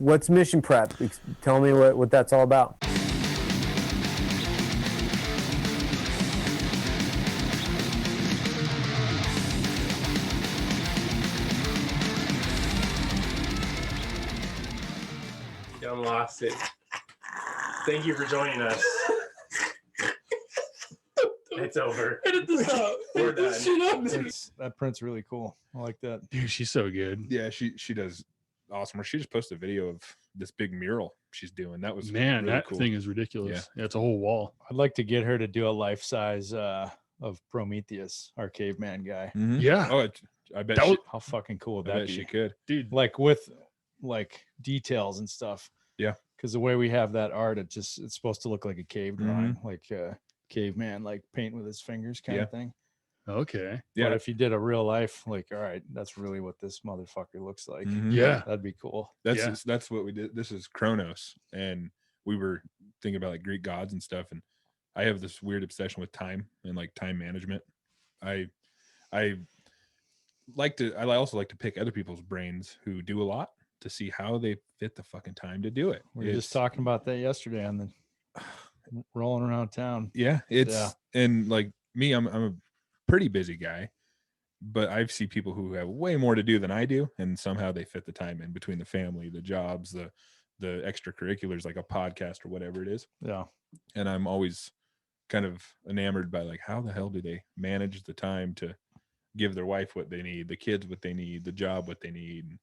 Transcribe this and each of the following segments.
What's mission prep? Tell me what that's all about. Young lost it. Thank you for joining us. It's over. Edit this out. We're done. That print's really cool. I like that. Dude, she's so good. Yeah, she does awesome. She just posted a video of this big mural she's doing. That was Man, really that cool. thing is ridiculous. Yeah, it's a whole wall. I'd like to get her to do a life size of Prometheus, our caveman guy. Mm-hmm. Yeah. Oh, I bet How fucking cool would I that bet be? she could, dude. Like with like details and stuff. Yeah. Because the way we have that art, it's supposed to look like a cave drawing, like caveman, like paint with his fingers kind of thing. Okay. Yeah. But if you did a real life, like, all right, that's really what this motherfucker looks like. Mhm. Yeah. That'd be cool. That's what we did. This is Kronos, and we were thinking about like Greek gods and stuff. And I have this weird obsession with time and like time management. I also like to pick other people's brains who do a lot to see how they fit the fucking time to do it. We were just talking about that yesterday on the rolling around town. Yeah, and like me, I'm a pretty busy guy, but I see people who have way more to do than I do, and somehow they fit the time in between the family, the jobs, the extracurriculars, like a podcast or whatever it is. Yeah. And I'm always kind of enamored by like, how the hell do they manage the time to give their wife what they need, the kids what they need, the job what they need.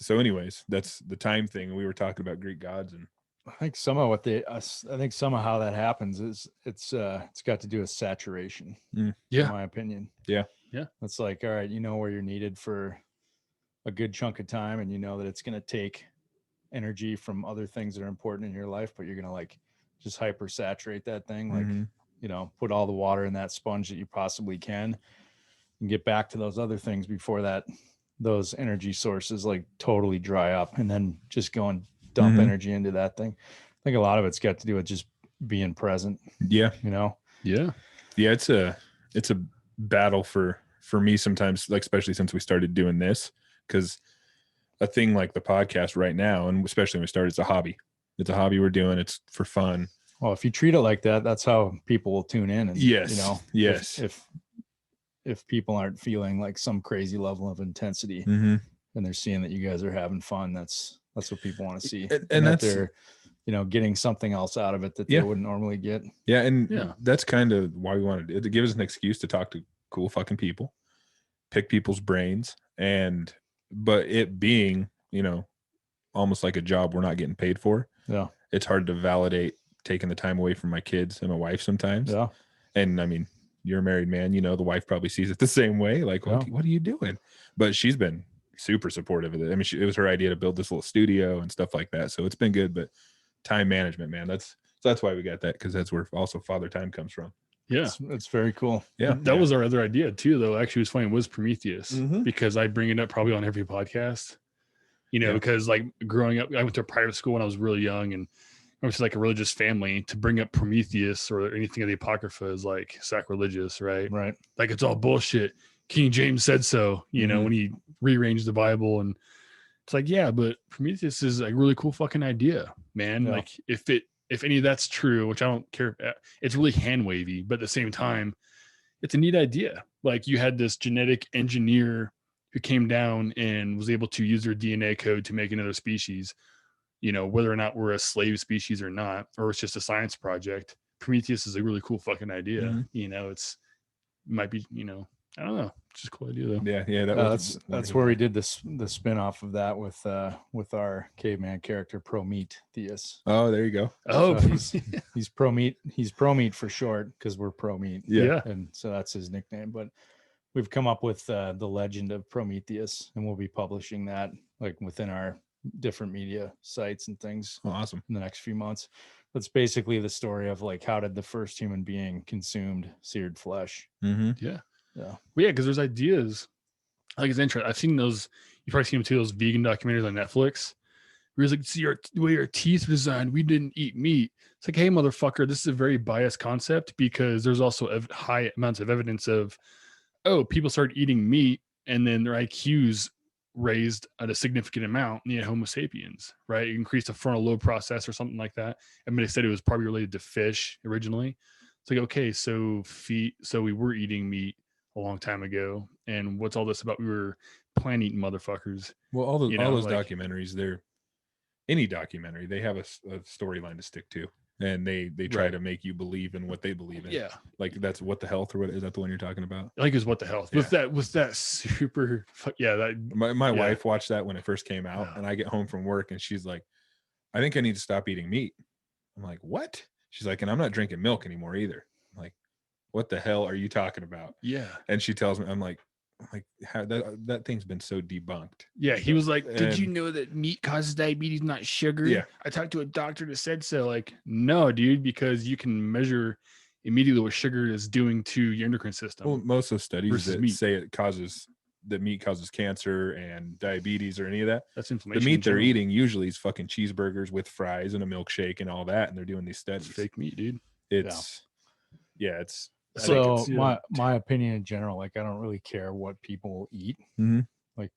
Anyways, that's the time thing. We were talking about Greek gods, and I think some of how that happens is it's got to do with saturation. Yeah. In my opinion. Yeah. It's like, all right, you know where you're needed for a good chunk of time, and you know that it's going to take energy from other things that are important in your life, but you're going to like just hyper saturate that thing. Like, put all the water in that sponge that you possibly can and get back to those other things before those energy sources like totally dry up, and then just go and dump energy into that thing. I think a lot of it's got to do with just being present. Yeah. Yeah. Yeah. It's a battle for me sometimes, like, especially since we started doing this, because a thing like the podcast right now, and especially when we started, it's a hobby. It's a hobby we're doing. It's for fun. Well, if you treat it like that, that's how people will tune in. And yes. If people aren't feeling like some crazy level of intensity and they're seeing that you guys are having fun, that's what people want to see. And that that's, they're, getting something else out of it that they wouldn't normally get. Yeah. And that's kind of why we wanted it, to give us an excuse to talk to cool fucking people, pick people's brains, but it being, almost like a job we're not getting paid for. Yeah. It's hard to validate taking the time away from my kids and my wife sometimes. Yeah. And I mean, you're a married man, the wife probably sees it the same way. Like, what are you doing? But she's been super supportive of it. I mean, it was her idea to build this little studio and stuff like that. So it's been good, but time management, man, that's why we got that. Because that's where also father time comes from. Yeah. It's very cool. Yeah. That was our other idea too, though. Actually, it was funny. It was Prometheus, because I bring it up probably on every podcast, because like growing up, I went to a private school when I was really young, and I was like a religious family. To bring up Prometheus or anything of the Apocrypha is like sacrilegious, right? Right. Like it's all bullshit. King James said so, when he rearranged the Bible, and it's like, yeah, but Prometheus is a really cool fucking idea, man. Yeah. Like if any of that's true, which I don't care, it's really hand wavy, but at the same time, it's a neat idea. Like you had this genetic engineer who came down and was able to use their DNA code to make another species, whether or not we're a slave species or not, or it's just a science project. Prometheus is a really cool fucking idea. It might be, I don't know. It's just a cool idea though. Yeah. That's where we did the spin-off of that with our caveman character Prometheus. Oh, there you go. Oh, so he's Promeet for short, because we're Promeet. Yeah. And so that's his nickname. But we've come up with the Legend of Prometheus, and we'll be publishing that like within our different media sites and things. Oh, awesome. In the next few months. That's basically the story of like, how did the first human being consumed seared flesh? Yeah. Well, yeah, because there's ideas. Like it's interesting. I've seen those. You've probably seen them too. Those vegan documentaries on Netflix. Where it's like, see, the way our teeth are designed, we didn't eat meat. It's like, hey, motherfucker, this is a very biased concept, because there's also high amounts of evidence of, people started eating meat and then their IQs raised at a significant amount in the Homo sapiens, right? It increased the frontal lobe process or something like that. I mean, they said it was probably related to fish originally. It's like, okay, so we were eating meat a long time ago, and what's all this about? We were plant eating motherfuckers. Well, all those You know, like- documentaries, any documentary, they have a storyline to stick to, and they try Right. to make you believe in what they believe in. Yeah, Like that's What the Health, or what is that the one you're talking about? I think it was What the Health. Was that super? Yeah, that My Yeah. wife watched that when it first came out, Yeah. and I get home from work and she's like, I think I need to stop eating meat. I'm like, what? She's like, and I'm not drinking milk anymore either. I'm like, what the hell are you talking about? yeah. And she tells me, I'm like how that thing's been so debunked. Yeah, he was like, "Did you And- know that meat causes diabetes, not sugar?" Yeah. I talked to a doctor that said so. Like, no, dude, because you can measure immediately what sugar is doing to your endocrine system. Well, most of studies versus that meat. say that meat causes cancer and diabetes or any of that. That's The inflammation. meat in they're general. eating usually is fucking cheeseburgers with fries and a milkshake and all that, and they're doing these It's studies. fake meat, dude. It's it's I think So it's- my opinion in general, like I don't really care what people eat. Mhm. Like,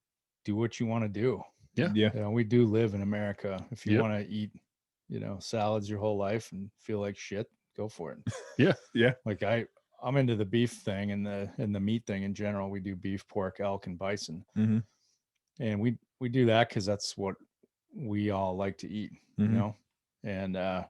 do what you want to do. Yeah. yeah. You know, we do live in America. If you Yep. want to eat, salads your whole life and feel like shit, go for it. Yeah. Like I'm into the beef thing and the meat thing in general. We do beef, pork, elk, and bison, Mhm. and we do that because that's what we all like to eat, Mhm. and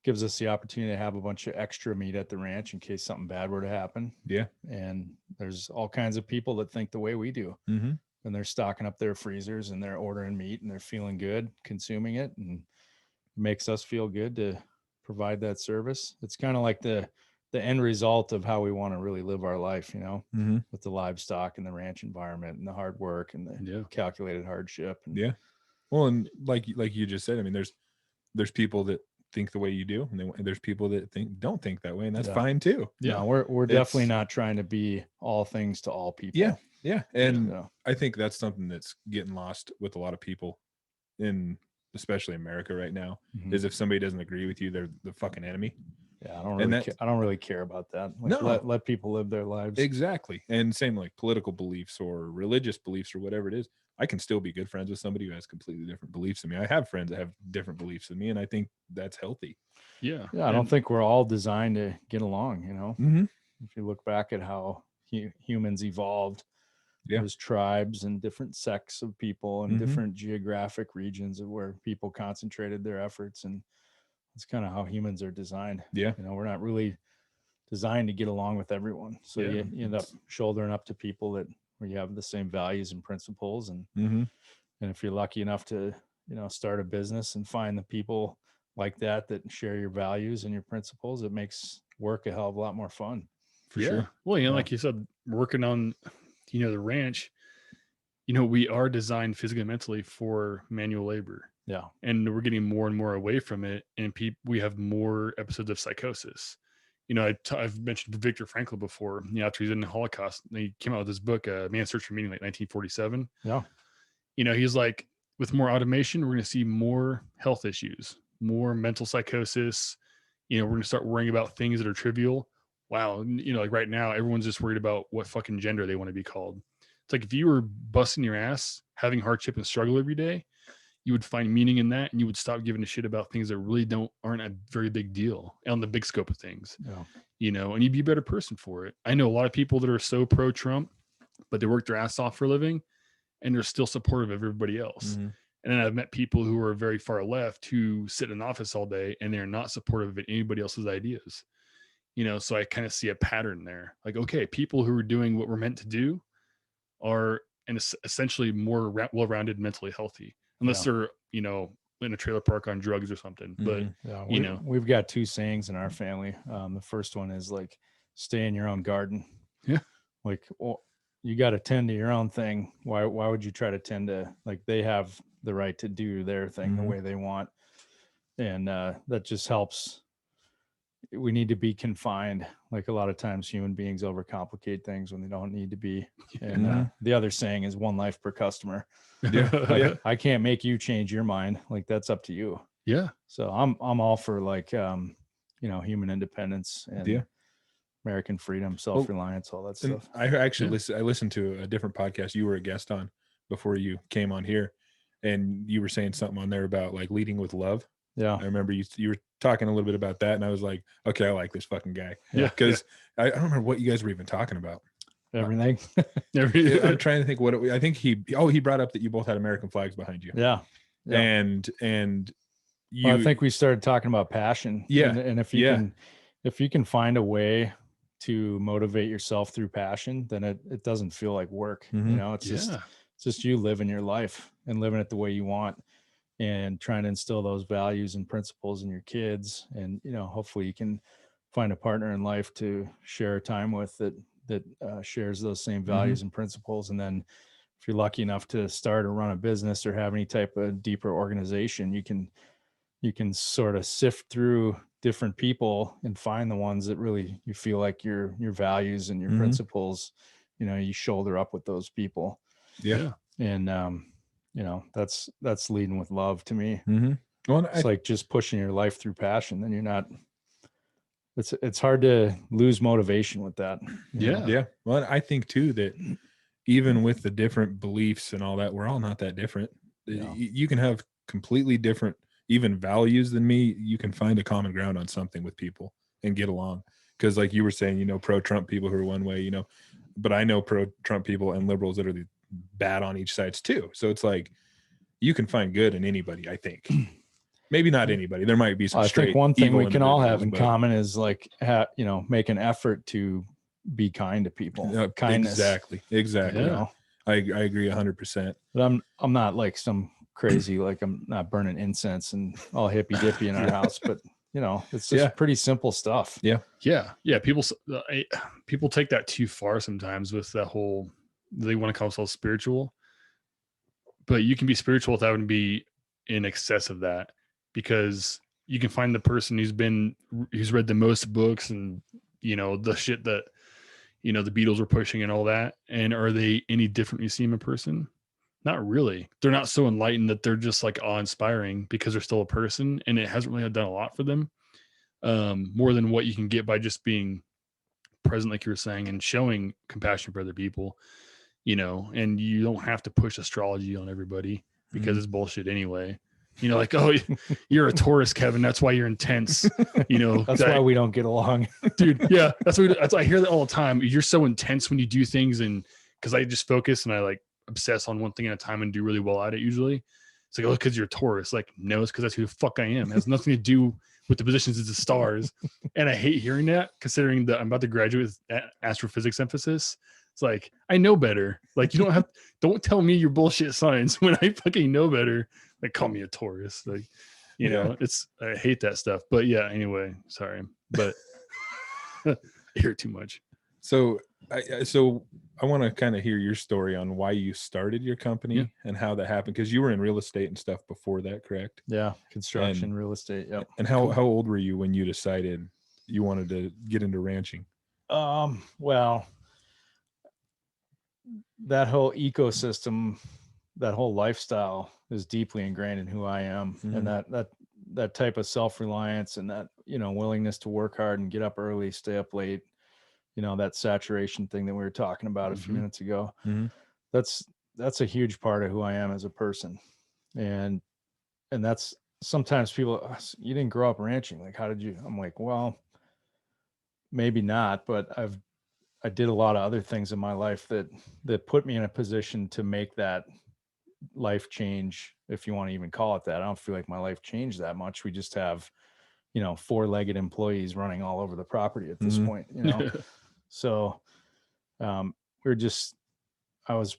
gives us the opportunity to have a bunch of extra meat at the ranch in case something bad were to happen. Yeah. And there's all kinds of people that think the way we do, Mhm. and they're stocking up their freezers and they're ordering meat and they're feeling good consuming it, and it makes us feel good to provide that service. It's kind of like the end result of how we want to really live our life, Mhm. with the livestock and the ranch environment and the hard work and the Yeah. calculated hardship. And Yeah. Well, and like you just said, I mean, there's people that think the way you do, and there's people that don't think that way, and that's Yeah. fine too. no, we're definitely It's- not trying to be all things to all people. Yeah. Yeah. And So, I think that's something that's getting lost with a lot of people especially America right now, mhm. is if somebody doesn't agree with you, they're the fucking enemy. Yeah, I don't And really that- I don't really care about that. Like, No. let people live their lives. Exactly. And same like political beliefs or religious beliefs or whatever it is. I can still be good friends with somebody who has completely different beliefs than me. I have friends that have different beliefs than me, and I think that's healthy. Yeah. Yeah, I don't think we're all designed to get along. Mm-hmm. If you look back at how humans evolved, Yeah. there's tribes and different sects of people and Mhm. different geographic regions of where people concentrated their efforts, and that's kind of how humans are designed. Yeah. We're not really designed to get along with everyone, so Yeah. you end up shouldering up to people where you have the same values and principles, and Mm-hmm. if you're lucky enough to start a business and find the people like that share your values and your principles, it makes work a hell of a lot more fun. For Yeah. sure. Well, Yeah. like you said, working on, the ranch, we are designed physically and mentally for manual labor, Yeah. and we're getting more and more away from it. And we have more episodes of psychosis. I've mentioned Viktor Frankl before, after he's in the Holocaust, he came out with this book, Man's Search for Meaning, like 1947. Yeah. He's like, with more automation, we're going to see more health issues, more mental psychosis. We're going to start worrying about things that are trivial. Wow. Like right now, everyone's just worried about what fucking gender they want to be called. It's like if you were busting your ass, having hardship and struggle every day, you would find meaning in that, and you would stop giving a shit about things that really aren't a very big deal on the big scope of things. Yeah. And you'd be a better person for it. I know a lot of people that are so pro Trump, but they work their ass off for a living, and they're still supportive of everybody else. Mm-hmm. And then I've met people who are very far left who sit in office all day and they're not supportive of anybody else's ideas. So I kind of see a pattern there. Like, okay, people who are doing what we're meant to do are essentially more well-rounded, mentally healthy, unless they're, in a trailer park on drugs or something. But Yeah, we've got two sayings in our family. The first one is like, stay in your own garden. Yeah. Like, well, you got to tend to your own thing. Why would you try to tend to, like, they have the right to do their thing the Mhm. way they want. And that just helps. We need to be confined. Like, a lot of times human beings overcomplicate things when they don't need to be. And the other saying is one life per customer. Yeah. Like, I can't make you change your mind. Like, that's up to you. yeah. So I'm all for, like, human independence and Yeah. American freedom, self-reliance, all that And stuff. I actually listened to a different podcast you were a guest on before you came on here, and you were saying something on there about like leading with love. Yeah. I remember you were talking a little bit about that, and I was like, okay, I like this fucking guy. Yeah. Because I don't remember what you guys were even talking about. Everything. I'm trying to think I think he brought up that you both had American flags behind you. Yeah. Yeah. And you, Well, I think we started talking about passion. Yeah. And if you can find a way to motivate yourself through passion, then it doesn't feel like work. Mhm. You know, it's just you living your life and living it the way you want, and trying to instill those values and principles in your kids. And, you know, hopefully you can find a partner in life to share time with that shares those same values and principles. And then if you're lucky enough to start or run a business or have any type of deeper organization, you can sort of sift through different people and find the ones that really you feel like your values and your principles, you know, you shoulder up with those people. Yeah. And you know, that's leading with love to me. Well, It's like just pushing your life through passion. Then you're not, it's hard to lose motivation with that. you know? Yeah. Well, I think too that even with the different beliefs and all that, we're all not that different. Yeah. You can have completely different even values than me. You can find a common ground on something with people and get along. Because like you were saying, you know, pro-Trump people who are one way, you know, but I know pro-Trump people and liberals that are bad on each sides too. So it's like you can find good in anybody, I think. Maybe not anybody. There might be some I straight think one thing evil we can all have in individuals, but- common is like, you know, make an effort to be kind to people. Yeah, Kindness. Exactly. You Yeah. know? I agree 100%. But I'm not like some crazy, like I'm not burning incense and all hippy dippy in our house, but you know, it's just pretty simple stuff. Yeah. People take that too far sometimes with that whole, they want to call themselves spiritual, but you can be spiritual without having to be in excess of that, because you can find the person who's read the most books and, you know, the shit that, you know, the Beatles were pushing and all that. And are they any different when you see them in person? Not really. They're not so enlightened that they're just like awe-inspiring, because they're still a person, and it hasn't really done a lot for them, more than what you can get by just being present, like you were saying, and showing compassion for other people, you know. And you don't have to push astrology on everybody, because it's bullshit anyway. You know, like, oh, you're a Taurus, Kevin, that's why you're intense. You know, That's why we don't get along. dude. Yeah, that's why I hear that all the time. You're so intense when you do things, and because I just focus and I like obsess on one thing at a time and do really well at it usually. It's like, oh, because you're a Taurus. Like, no, it's because that's who the fuck I am. It has nothing to do with the positions of the stars. And I hate hearing that, considering that I'm about to graduate with astrophysics emphasis. It's like, I know better. Like, you don't tell me your bullshit science when I fucking know better. Like, call me a Taurus. Like, you know, I hate that stuff. But yeah, anyway, sorry. But I hear too much. So I want to kind of hear your story on why you started your company and how that happened, because you were in real estate and stuff before that, correct? Yeah. Construction, real estate. Yep. And how old were you when you decided you wanted to get into ranching? Well, that whole ecosystem, that whole lifestyle is deeply ingrained in who I am. And that type of self-reliance and that, you know, willingness to work hard and get up early, stay up late, you know, that saturation thing that we were talking about a few minutes ago. That's a huge part of who I am as a person. And that's sometimes people, you didn't grow up ranching. Like, how did you? I'm like, well, maybe not, but I did a lot of other things in my life that put me in a position to make that life change, if you want to even call it that. I don't feel like my life changed that much. We just have, you know, 4-legged employees running all over the property at this point, you know. So I was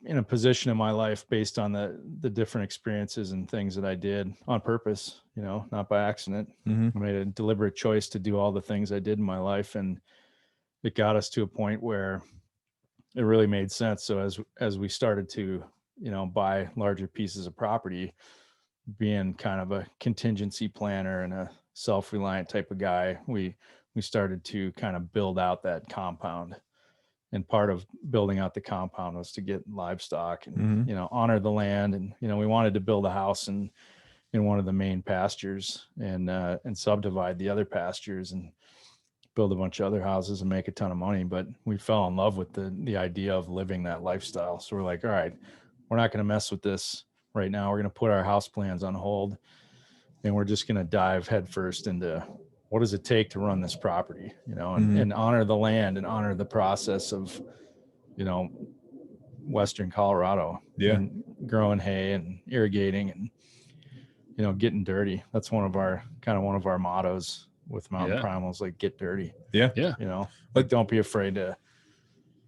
in a position in my life based on the different experiences and things that I did on purpose, you know, not by accident. I made a deliberate choice to do all the things I did in my life, and it got us to a point where it really made sense. So as we started to, you know, buy larger pieces of property, being kind of a contingency planner and a self-reliant type of guy, we started to kind of build out that compound. And part of building out the compound was to get livestock and, you know, honor the land. And, you know, we wanted to build a house in one of the main pastures and subdivide the other pastures and build a bunch of other houses and make a ton of money. But we fell in love with the idea of living that lifestyle. So we're like, all right, we're not going to mess with this right now. We're going to put our house plans on hold, and we're just going to dive headfirst into what does it take to run this property, you know, and honor the land and honor the process of, you know, Western Colorado, and growing hay and irrigating and, you know, getting dirty. That's one of our mottos with Mountain Primal is like, get dirty. Yeah. You know, like, don't be afraid to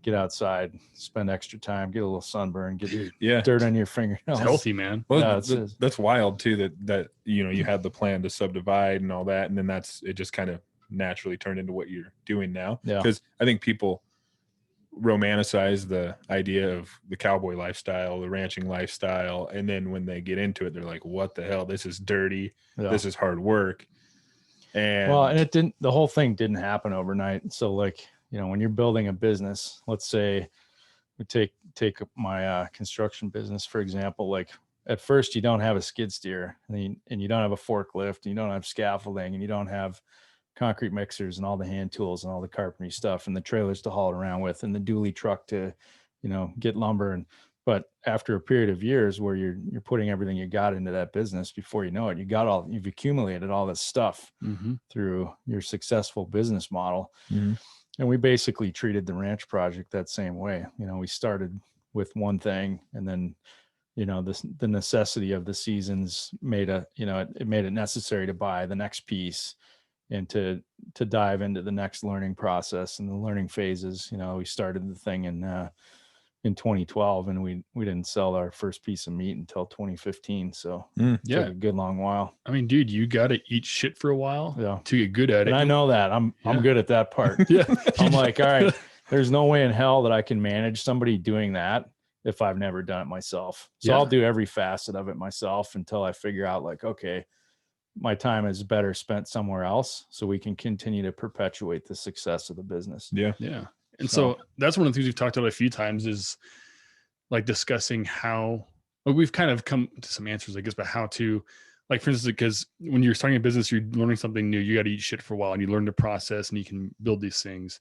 get outside, spend extra time, get a little sunburn, get dirt on your fingernails. It's healthy, man. Well, that's wild too, that, you know, you had the plan to subdivide and all that. And then it just kind of naturally turned into what you're doing now. Yeah. Because I think people romanticize the idea of the cowboy lifestyle, the ranching lifestyle, and then when they get into it, they're like, what the hell, this is dirty, this is hard work. And the whole thing didn't happen overnight. So, like, you know, when you're building a business, let's say we take my construction business for example. Like, at first you don't have a skid steer, and you don't have a forklift, and you don't have scaffolding, and you don't have concrete mixers and all the hand tools and all the carpentry stuff and the trailers to haul it around with and the dually truck to, you know, get lumber. But after a period of years where you're putting everything you got into that business, before you know it, you've accumulated all this stuff through your successful business model. And we basically treated the ranch project that same way. You know, we started with one thing, and then, you know, the necessity of the seasons made it made it necessary to buy the next piece and to dive into the next learning process and the learning phases. You know, we started the thing in 2012, and we didn't sell our first piece of meat until 2015. So it took a good long while. I mean, dude, you got to eat shit for a while to get good at it. And I know that I'm good at that part. I'm like, all right, there's no way in hell that I can manage somebody doing that if I've never done it myself. So I'll do every facet of it myself until I figure out, like, okay, my time is better spent somewhere else, so we can continue to perpetuate the success of the business. Yeah. And so that's one of the things we've talked about a few times, is like discussing how, like, we've kind of come to some answers, I guess, but how to, like, for instance, because when you're starting a business, you're learning something new, you got to eat shit for a while, and you learn the process and you can build these things.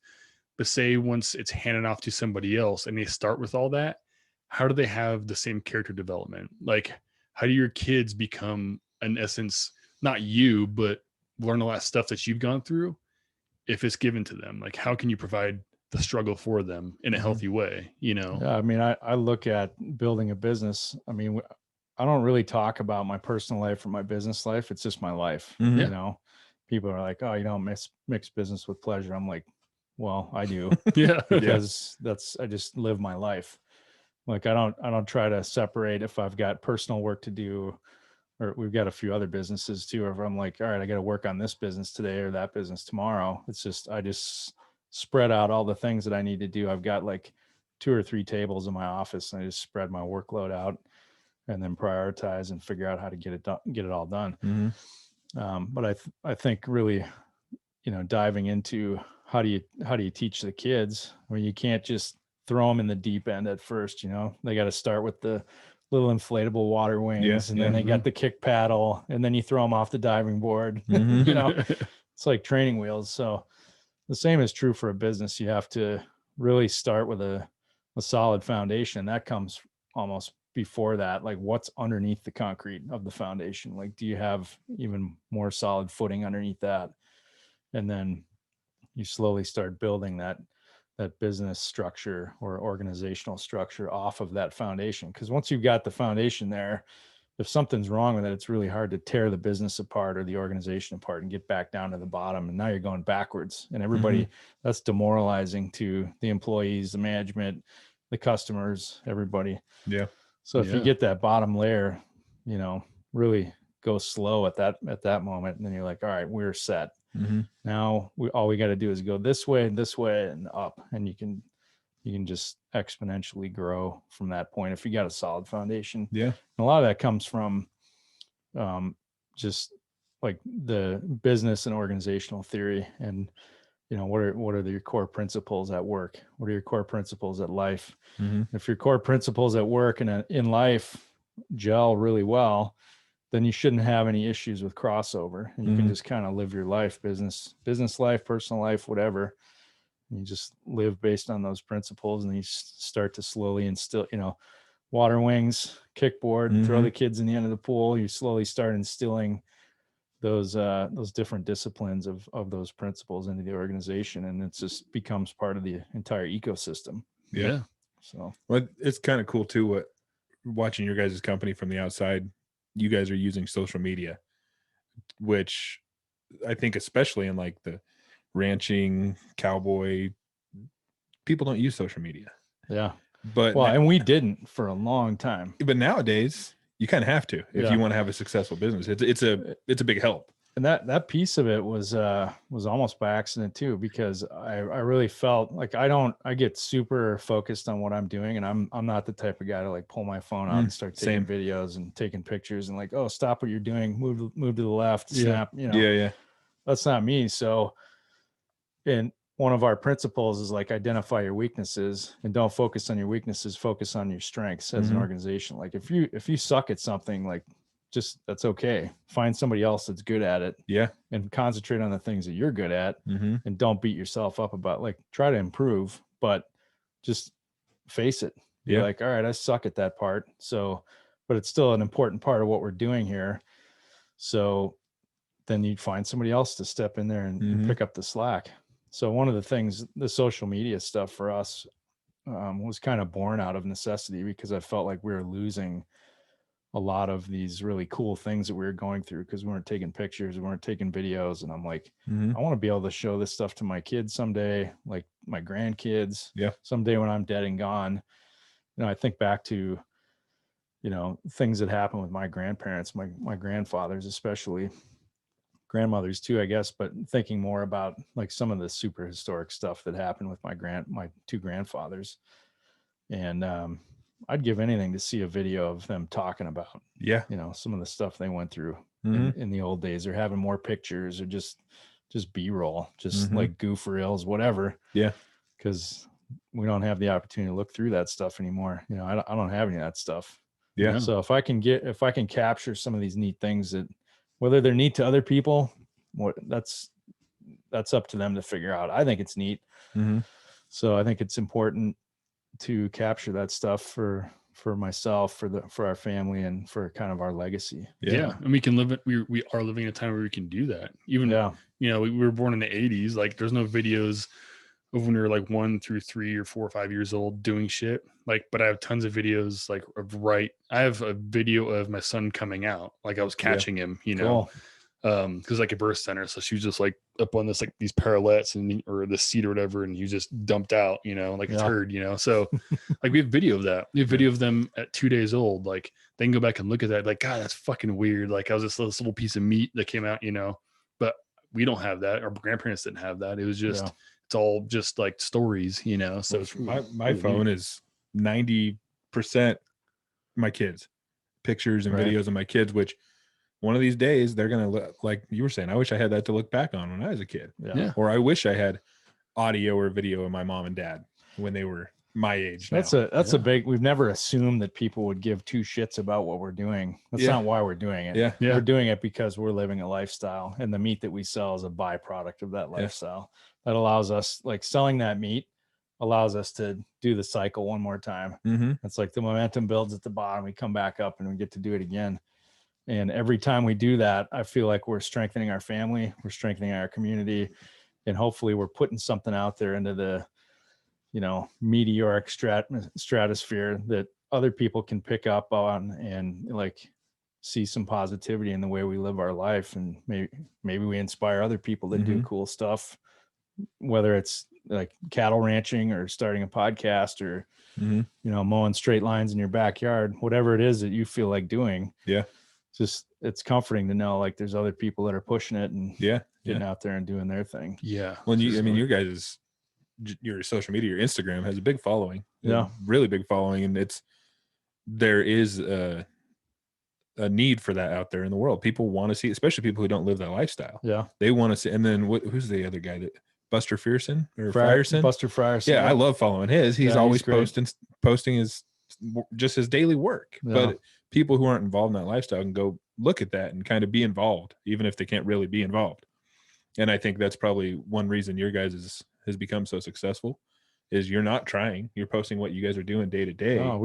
But say once it's handed off to somebody else and they start with all that, how do they have the same character development? Like, how do your kids become, in essence, not you, but learn a lot of stuff that you've gone through if it's given to them? Like, how can you provide the struggle for them in a healthy way, you know? Yeah, I mean, I look at building a business. I mean, I don't really talk about my personal life or my business life. It's just my life. You know, people are like, oh, you don't mix business with pleasure. I'm like, well, I do. Because I just live my life. Like, I don't try to separate if I've got personal work to do, or we've got a few other businesses too, or if I'm like, all right, I got to work on this business today or that business tomorrow. It's just, I just spread out all the things that I need to do. I've got like 2 or 3 tables in my office, and I just spread my workload out and then prioritize and figure out how to get it all done. But I think really, you know, diving into how do you teach the kids? I mean, you can't just throw them in the deep end at first. You know, they got to start with the little inflatable water wings, and then they got the kick paddle, and then you throw them off the diving board. You know, it's like training wheels. So the same is true for a business. You have to really start with a solid foundation. That comes almost before that. Like, what's underneath the concrete of the foundation? Like, do you have even more solid footing underneath that? And then you slowly start building that business structure or organizational structure off of that foundation. Because once you've got the foundation there, if something's wrong with it, it's really hard to tear the business apart or the organization apart and get back down to the bottom. And now you're going backwards, and everybody, that's demoralizing to the employees, the management, the customers, everybody. So if you get that bottom layer, you know, really go slow at that moment, and then you're like, all right, we're set. Now all we got to do is go this way, and up, and you can just exponentially grow from that point if you got a solid foundation. And a lot of that comes from just like the business and organizational theory, and, you know, what are your core principles at work? What are your core principles at life? If your core principles at work and in life gel really well, then you shouldn't have any issues with crossover, and you can just kind of live your life, business life, personal life, whatever. And you just live based on those principles, and you start to slowly instill, you know, water wings, kickboard, throw Mhm. the kids in the end of the pool. You slowly start instilling those different disciplines of those principles into the organization, and it just becomes part of the entire ecosystem. Yeah. So Well, it's kind of cool too. What watching your guys' company from the outside, you guys are using social media, which I think, especially in like the ranching, cowboy, people don't use social media. yeah. But Well, and we didn't for a long time. but nowadays you kind of have to if Yeah. you want to have a successful business. It's a big help. And that piece of it was almost by accident too, because I really felt like I get super focused on what I'm doing, and I'm not the type of guy to like pull my phone out and start taking videos and taking pictures and like, oh, stop what you're doing, move to the left, snap, Yeah. that's not me. So, and one of our principles is like identify your weaknesses and don't focus on your weaknesses, focus on your strengths as an Mhm. organization. Like if you suck at something, like just that's okay. Find somebody else that's good at it Yeah. and concentrate on the things that you're good at, Mm-hmm. and don't beat yourself up about, like, try to improve, but just face it. Be Yeah. like, all right, I suck at that part. So, but it's still an important part of what we're doing here. So then you find somebody else to step in there and Mhm. pick up the slack. So one of the things, the social media stuff for us was kind of born out of necessity, because I felt like we were losing a lot of these really cool things that we were going through because we weren't taking pictures, we weren't taking videos. And I'm like, Mm-hmm. I want to be able to show this stuff to my kids someday, like my grandkids. Yeah. Someday when I'm dead and gone. I think back to, things that happened with my grandparents, my grandfathers, especially grandmothers too, I guess, but thinking more about like some of the super historic stuff that happened with my two grandfathers. And I'd give anything to see a video of them talking about, Yeah. some of the stuff they went through Mhm. in the old days, or having more pictures, or just B-roll, just Mhm. like goof reels, whatever. Yeah. Because we don't have the opportunity to look through that stuff anymore. I don't have any of that stuff. Yeah. So if I can capture some of these neat things, that whether they're neat to other people, that's up to them to figure out. I think it's neat. Mm-hmm. So I think it's important to capture that stuff for myself, for our family, and for kind of our legacy. Yeah. And we can live it. We are living in a time where we can do that. Even, we were born in the 80s. Like there's no videos of when we were like 1 through 3 or 4 or 5 years old doing shit. Like, but I have tons of videos like I have a video of my son coming out. Like I was catching him, Cool. Because like a birth center. So she was just like up on this, like these parallettes or the seat or whatever. And he was just dumped out, like a turd, So like we have video of that. We have video of them at 2 days old. Like they can go back and look at that. Like, God, that's fucking weird. Like I was this little piece of meat that came out, but we don't have that. Our grandparents didn't have that. It was just, it's all just like stories, So it's my phone is 90% my kids, pictures and videos of my kids, which one of these days they're gonna look like you were saying. I wish I had that to look back on when I was a kid. Yeah. Or I wish I had audio or video of my mom and dad when they were my age. That's a big. We've never assumed that people would give two shits about what we're doing. That's not why we're doing it. Yeah. We're doing it because we're living a lifestyle, and the meat that we sell is a byproduct of that lifestyle. That allows us, like, selling that meat allows us to do the cycle one more time. Mm-hmm. It's like the momentum builds at the bottom, we come back up, and we get to do it again. And every time we do that, I feel like we're strengthening our family, we're strengthening our community, and hopefully we're putting something out there into the, meteoric stratosphere that other people can pick up on and like see some positivity in the way we live our life. And maybe we inspire other people that do cool stuff, whether it's like cattle ranching or starting a podcast or, mowing straight lines in your backyard, whatever it is that you feel like doing. Yeah. Just, it's comforting to know like there's other people that are pushing it and getting out there and doing their thing. Yeah. Well, your guys' your social media, your Instagram has a big following. Yeah. Really big following. And there is a need for that out there in the world. People want to see, especially people who don't live that lifestyle. Yeah. They want to see. And then who's the other guy that Buster Frierson or Frierson? Buster Frierson. Yeah. I love following his. He's always posting his daily work, but people who aren't involved in that lifestyle can go look at that and kind of be involved, even if they can't really be involved. And I think that's probably one reason your guys has become so successful is you're not trying, you're posting what you guys are doing day to day. No,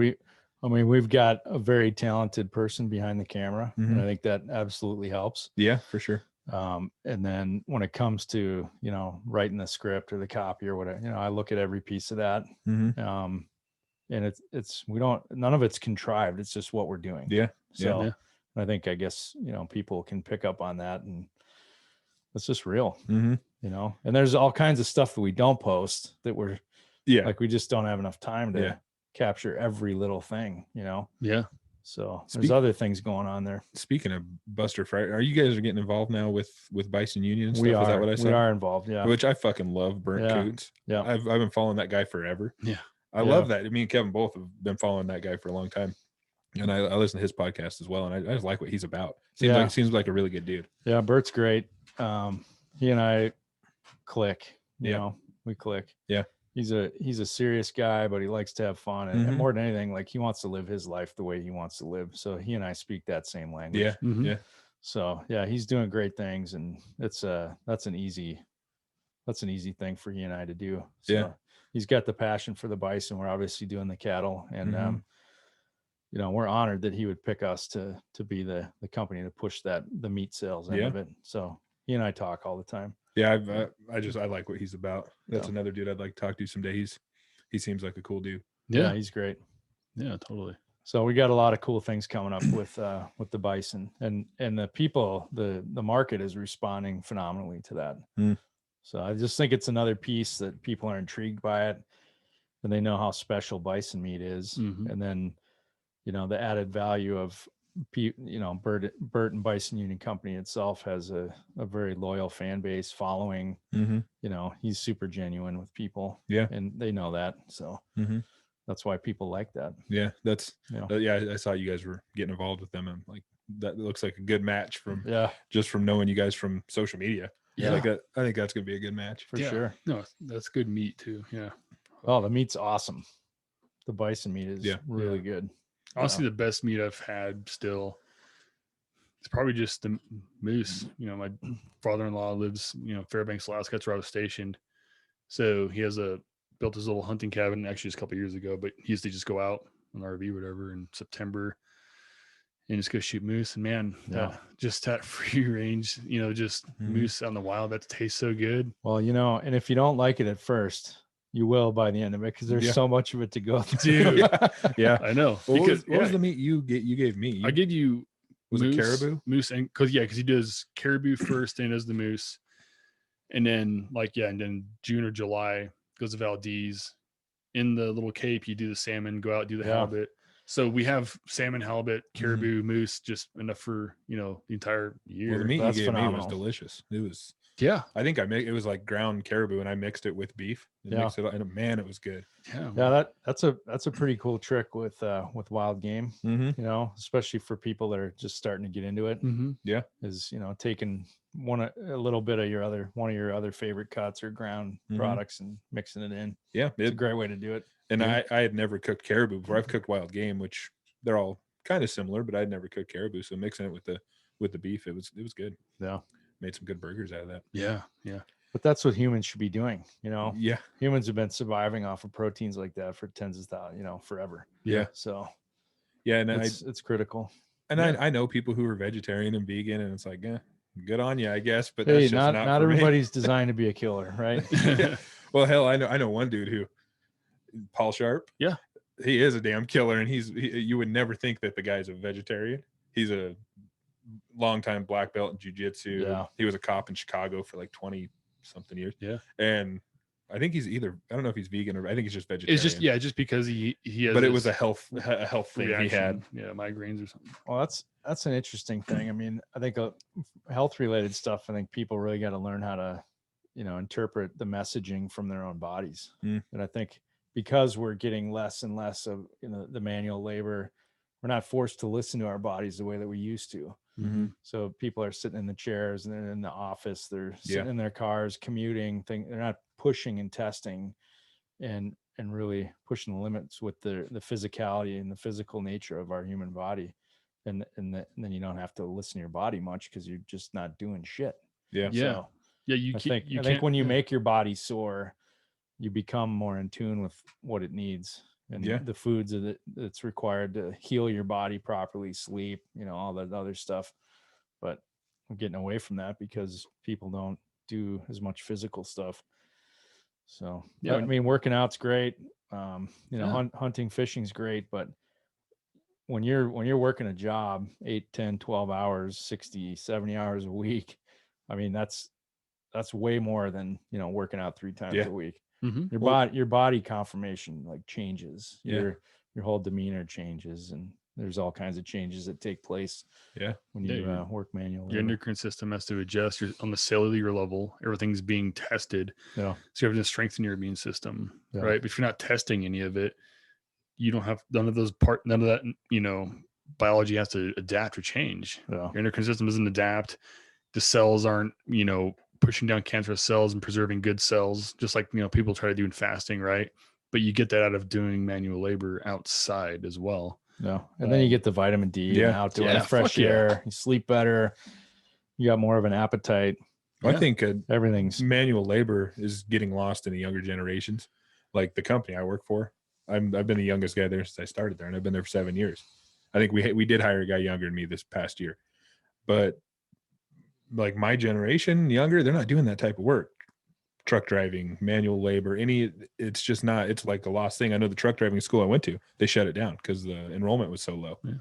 I mean, we've got a very talented person behind the camera, and Mhm. I think that absolutely helps. Yeah, for sure. And then when it comes to, writing the script or the copy or whatever, I look at every piece of that. Mhm. And none of it's contrived. It's just what we're doing. Yeah. So Yeah. I guess, people can pick up on that, and it's just real, Mhm. and there's all kinds of stuff that we don't post that we're Yeah. like, we just don't have enough time to Yeah. capture every little thing, Yeah. so there's Speak- other things going on there. Speaking of Buster Friday, are you guys getting involved now with Bison Union and stuff? We Is that are, what I saw? we are involved. Yeah. Which I fucking love, Burnt Yeah. Coots. Yeah. I've been following that guy forever. Yeah. I Yeah. love that. Me and Kevin both have been following that guy for a long time, and I listen to his podcast as well, and I just like what he's about. Seems like a really good dude. Yeah. Bert's great. He and I click, Yeah. we click. Yeah. He's a serious guy, but he likes to have fun. And Mhm. more than anything, like, he wants to live his life the way he wants to live. So he and I speak that same language. Yeah. Mhm. Yeah. So yeah, he's doing great things, and that's an easy thing for he and I to do. So Yeah. he's got the passion for the bison. We're obviously doing the cattle, and Mhm. we're honored that he would pick us to be the company to push the meat sales end Yeah. of it. So he and I talk all the time. Yeah. I like what he's about. That's Yeah. another dude I'd like to talk to someday. He seems like a cool dude. Yeah, Yeah. he's great. Yeah. Totally. So we got a lot of cool things coming up with the bison, and the people, the market is responding phenomenally to that. Mm. So I just think it's another piece that people are intrigued by it, and they know how special bison meat is. Mhm. And then, the added value of, Burt and Bison Union Company itself has a very loyal fan base following. Mm-hmm. He's super genuine with people. Yeah. And they know that. So Mm-hmm. that's why people like that. Yeah. That's Yeah. yeah. I saw you guys were getting involved with them, and like that looks like a good match from Yeah, just from knowing you guys from social media. Yeah. Like that, I think that's gonna be a good match. for Yeah. sure. No, that's good meat too. Yeah. Oh, the meat's awesome. The bison meat is Yeah. really Yeah. good. Honestly, the best meat I've had still, it's probably just the moose. My father-in-law lives, Fairbanks, Alaska. That's where I was stationed. So he built his little hunting cabin, actually just a couple of years ago, but he used to just go out on RV, whatever, in September and just go shoot moose. And man, Yeah. that free range, just Mhm. moose out in the wild, that tastes so good. Well, and if you don't like it at first, you will by the end of it, because there's Yeah. so much of it to go through. Dude, Yeah. I know. What Because was the meat you gave me? I gave you Was it caribou? Moose, and because he does caribou first, then he does the moose, and then and then June or July goes to Valdez. In the little Cape, you do the salmon, go out, do the Yeah. halibut. So we have salmon, halibut, Mm-hmm. caribou, moose, just enough for the entire year. Well, the meat That's you gave me was phenomenal. delicious. It was. Yeah, I think it was like ground caribou, and I mixed it with beef. And Yeah. mixed it up, and man, it was good. yeah, Yeah, that's a pretty cool trick with wild game, Mm-hmm. especially for people that are just starting to get into it. Mm-hmm. Is taking a little bit of one of your other favorite cuts or ground Mhm. products and mixing it in. Yeah, It's a great way to do it. and Yeah. I had never cooked caribou before. I've cooked wild game, which they're all kind of similar, but I'd never cooked caribou. So mixing it with the beef, it was good. Yeah. Made some good burgers out of that. yeah. But that's what humans should be doing. Yeah. Humans have been surviving off of proteins like that for tens of thousands, forever. Yeah. So Yeah. And it's critical. I know people who are vegetarian and vegan, and it's like, good on you, I guess. But Hey, that's just not not for me. everybody's designed to be a killer, right? Well, hell, I know one dude who, Paul Sharp. Yeah. He is a damn killer, and you would never think that the guy's a vegetarian. He's a longtime black belt in jiu-jitsu. Yeah. He was a cop in Chicago for like 20 something years. Yeah. And I think he's I don't know if he's vegan, or I think he's just vegetarian. It's just because he has. But it was this a health thing he had. reaction. Migraines or something. Well, that's an interesting thing. I mean, I think health related stuff, I think people really got to learn how to, interpret the messaging from their own bodies. Mm. And I think because we're getting less and less of the manual labor, we're not forced to listen to our bodies the way that we used to. Mm-hmm. So people are sitting in the chairs and they're in the office, they're sitting Yeah. in their cars, commuting, they're not pushing and testing and really pushing the limits with the physicality and the physical nature of our human body. And then you don't have to listen to your body much because you're just not doing shit. Yeah. Yeah. So Yeah, you I think when you make your body sore, you become more in tune with what it needs. and Yeah. the foods that's required to heal your body properly, sleep, all that other stuff. But I'm getting away from that because people don't do as much physical stuff. So, Yeah, I mean, working out's great. Yeah. Hunting, fishing's great, but when you're working a job 8, 10, 12 hours, 60, 70 hours a week, I mean, that's way more than, working out 3 times Yeah. a week. Mhm. Your body conformation like changes. Yeah. Your whole demeanor changes, and there's all kinds of changes that take place Yeah. when Yeah, you work manual Your labor. endocrine system has to adjust. You're on the cellular level. Everything's being tested. Yeah. So you have to strengthen your immune system, Yeah. right? But if you're not testing any of it, you don't have none of that, biology has to adapt or change. Yeah. Your endocrine system doesn't adapt. The cells aren't, pushing down cancerous cells and preserving good cells, just like, people try to do in fasting, right? But you get that out of doing manual labor outside as well. Yeah. And then you get the vitamin D and the Yeah. outdoor Yeah, fresh fuck yeah. air. You sleep better. You got more of an appetite. Well, Yeah. I think Everything's manual labor is getting lost in the younger generations. Like the company I work for, I've been the youngest guy there since I started there, and I've been there for 7 years. I think we did hire a guy younger than me this past year, but like my generation, younger, they're not doing that type of work. Truck driving, manual labor, it's just not. It's like a lost thing. I know the truck driving school I went to, they shut it down because the enrollment was so low, Yeah.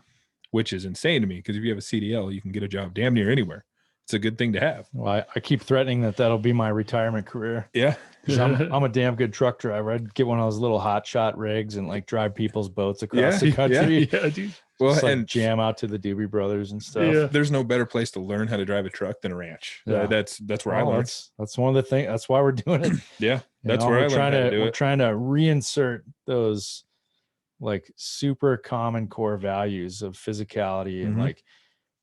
which is insane to me. Because if you have a CDL, you can get a job damn near anywhere. It's a good thing to have. well, I keep threatening that'll be my retirement career. Yeah. 'Cause I'm a damn good truck driver. I'd get one of those little hot shot rigs and like drive people's boats across the country. Yeah, dude. Well, Just, like, and jam out to the Doobie Brothers and stuff. Yeah. there's no better place to learn how to drive a truck than a ranch. Yeah. That's where I Oh, learned. that's one of the things. That's why we're doing it. Yeah, that's You know, where I we're learned trying how to do we're it. trying to reinsert those like super common core values of physicality and Mhm. like,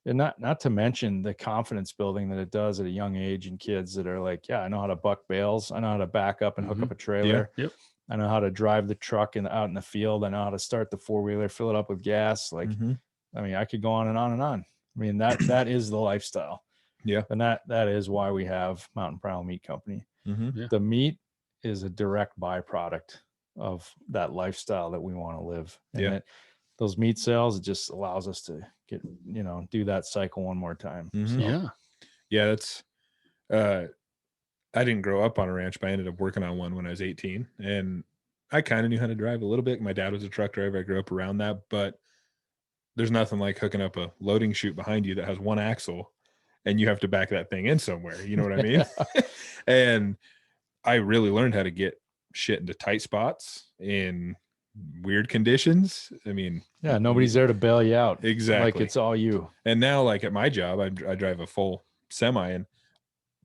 and not to mention the confidence building that it does at a young age in kids that are like, yeah, I know how to buck bales. I know how to back up and hook up a trailer. Yep. I know how to drive the truck out in the field. I know how to start the 4-wheeler, fill it up with gas. Like, Mhm. I mean, I could go on and on and on. I mean, that is the lifestyle. Yeah. And that is why we have Mountain Primal Meat Company. Mhm. Yeah. The meat is a direct byproduct of that lifestyle that we want to live. And Yeah. those meat sales, it just allows us to get, do that cycle one more time. Mhm. So, Yeah. Yeah, that's I didn't grow up on a ranch, but I ended up working on one when I was 18. And I kind of knew how to drive a little bit. My dad was a truck driver. I grew up around that, but there's nothing like hooking up a loading chute behind you that has one axle and you have to back that thing in somewhere. You know what I mean? And I really learned how to get shit into tight spots in weird conditions. I mean, yeah, nobody's there to bail you out. Exactly. Like it's all you. And now, like at my job, I drive a full semi, and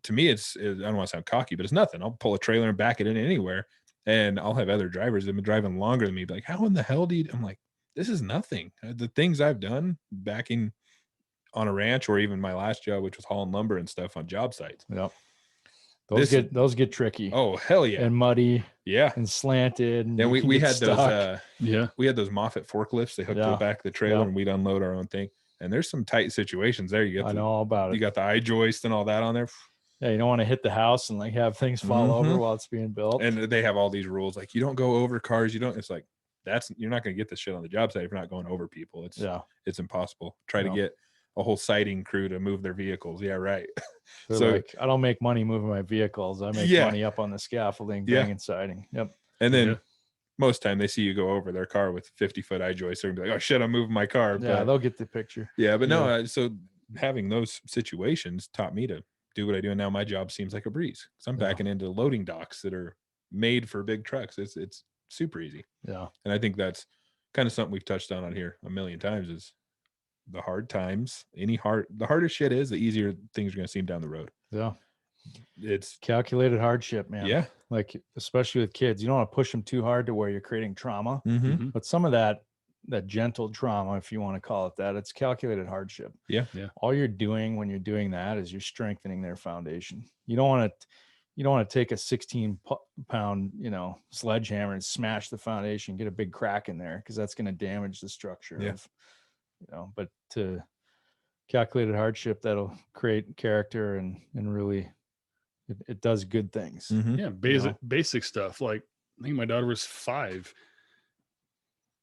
to me, I don't want to sound cocky, but it's nothing. I'll pull a trailer and back it in anywhere, and I'll have other drivers that have been driving longer than me be like, "How in the hell do you?" I'm like, "This is nothing." The things I've done backing on a ranch, or even my last job, which was hauling lumber and stuff on job sites. Yep. This- Those get tricky Oh hell yeah, and muddy yeah. and slanted. And And you can we get had stuck. those Yeah. we had those Moffett forklifts. They hooked to Yeah. the back of the trailer, Yeah. and we'd unload our own thing. And there's some tight situations there. You I got know all about you it. got the eye joist and all that on there. Yeah, you don't want to hit the house and like have things fall over Mhm. while it's being built. And they have all these rules like you don't go over cars. You don't. It's like you're not going to get this shit on the job site if you're not going over people. It's impossible. Try to No. get a whole sighting crew to move their vehicles. Yeah, right. They're So- like, I don't make money moving my vehicles. I make Yeah. money up on the scaffolding, Yeah. banging siding. Yep. And then Yeah. most time they see you go over their car with 50-foot eye joist, they're gonna be like, "Oh shit, I'm moving my car." Yeah, But, they'll get the picture. yeah, but no. Yeah. So having those situations taught me to do what I do, and now my job seems like a breeze because I'm Yeah. backing into loading docks that are made for big trucks. It's super easy. Yeah. And I think that's kind of something we've touched on here a million times is the hard times. The harder shit is, the easier things are going to seem down the road. Yeah. It's Calculated hardship, man. yeah. Like, especially with kids, you don't want to push them too hard to where you're creating trauma. Mm-hmm. Mhm. But some of that gentle trauma, if you want to call it that, it's calculated hardship. Yeah. Yeah. All you're doing when you're doing that is you're strengthening their foundation. You don't want to take a 16-pound, sledgehammer and smash the foundation, get a big crack in there, because that's going to damage the structure Yeah. of, but to calculated hardship, that'll create character and really it does good things. Mm-hmm. Yeah. Basic stuff. Like I think my daughter was 5.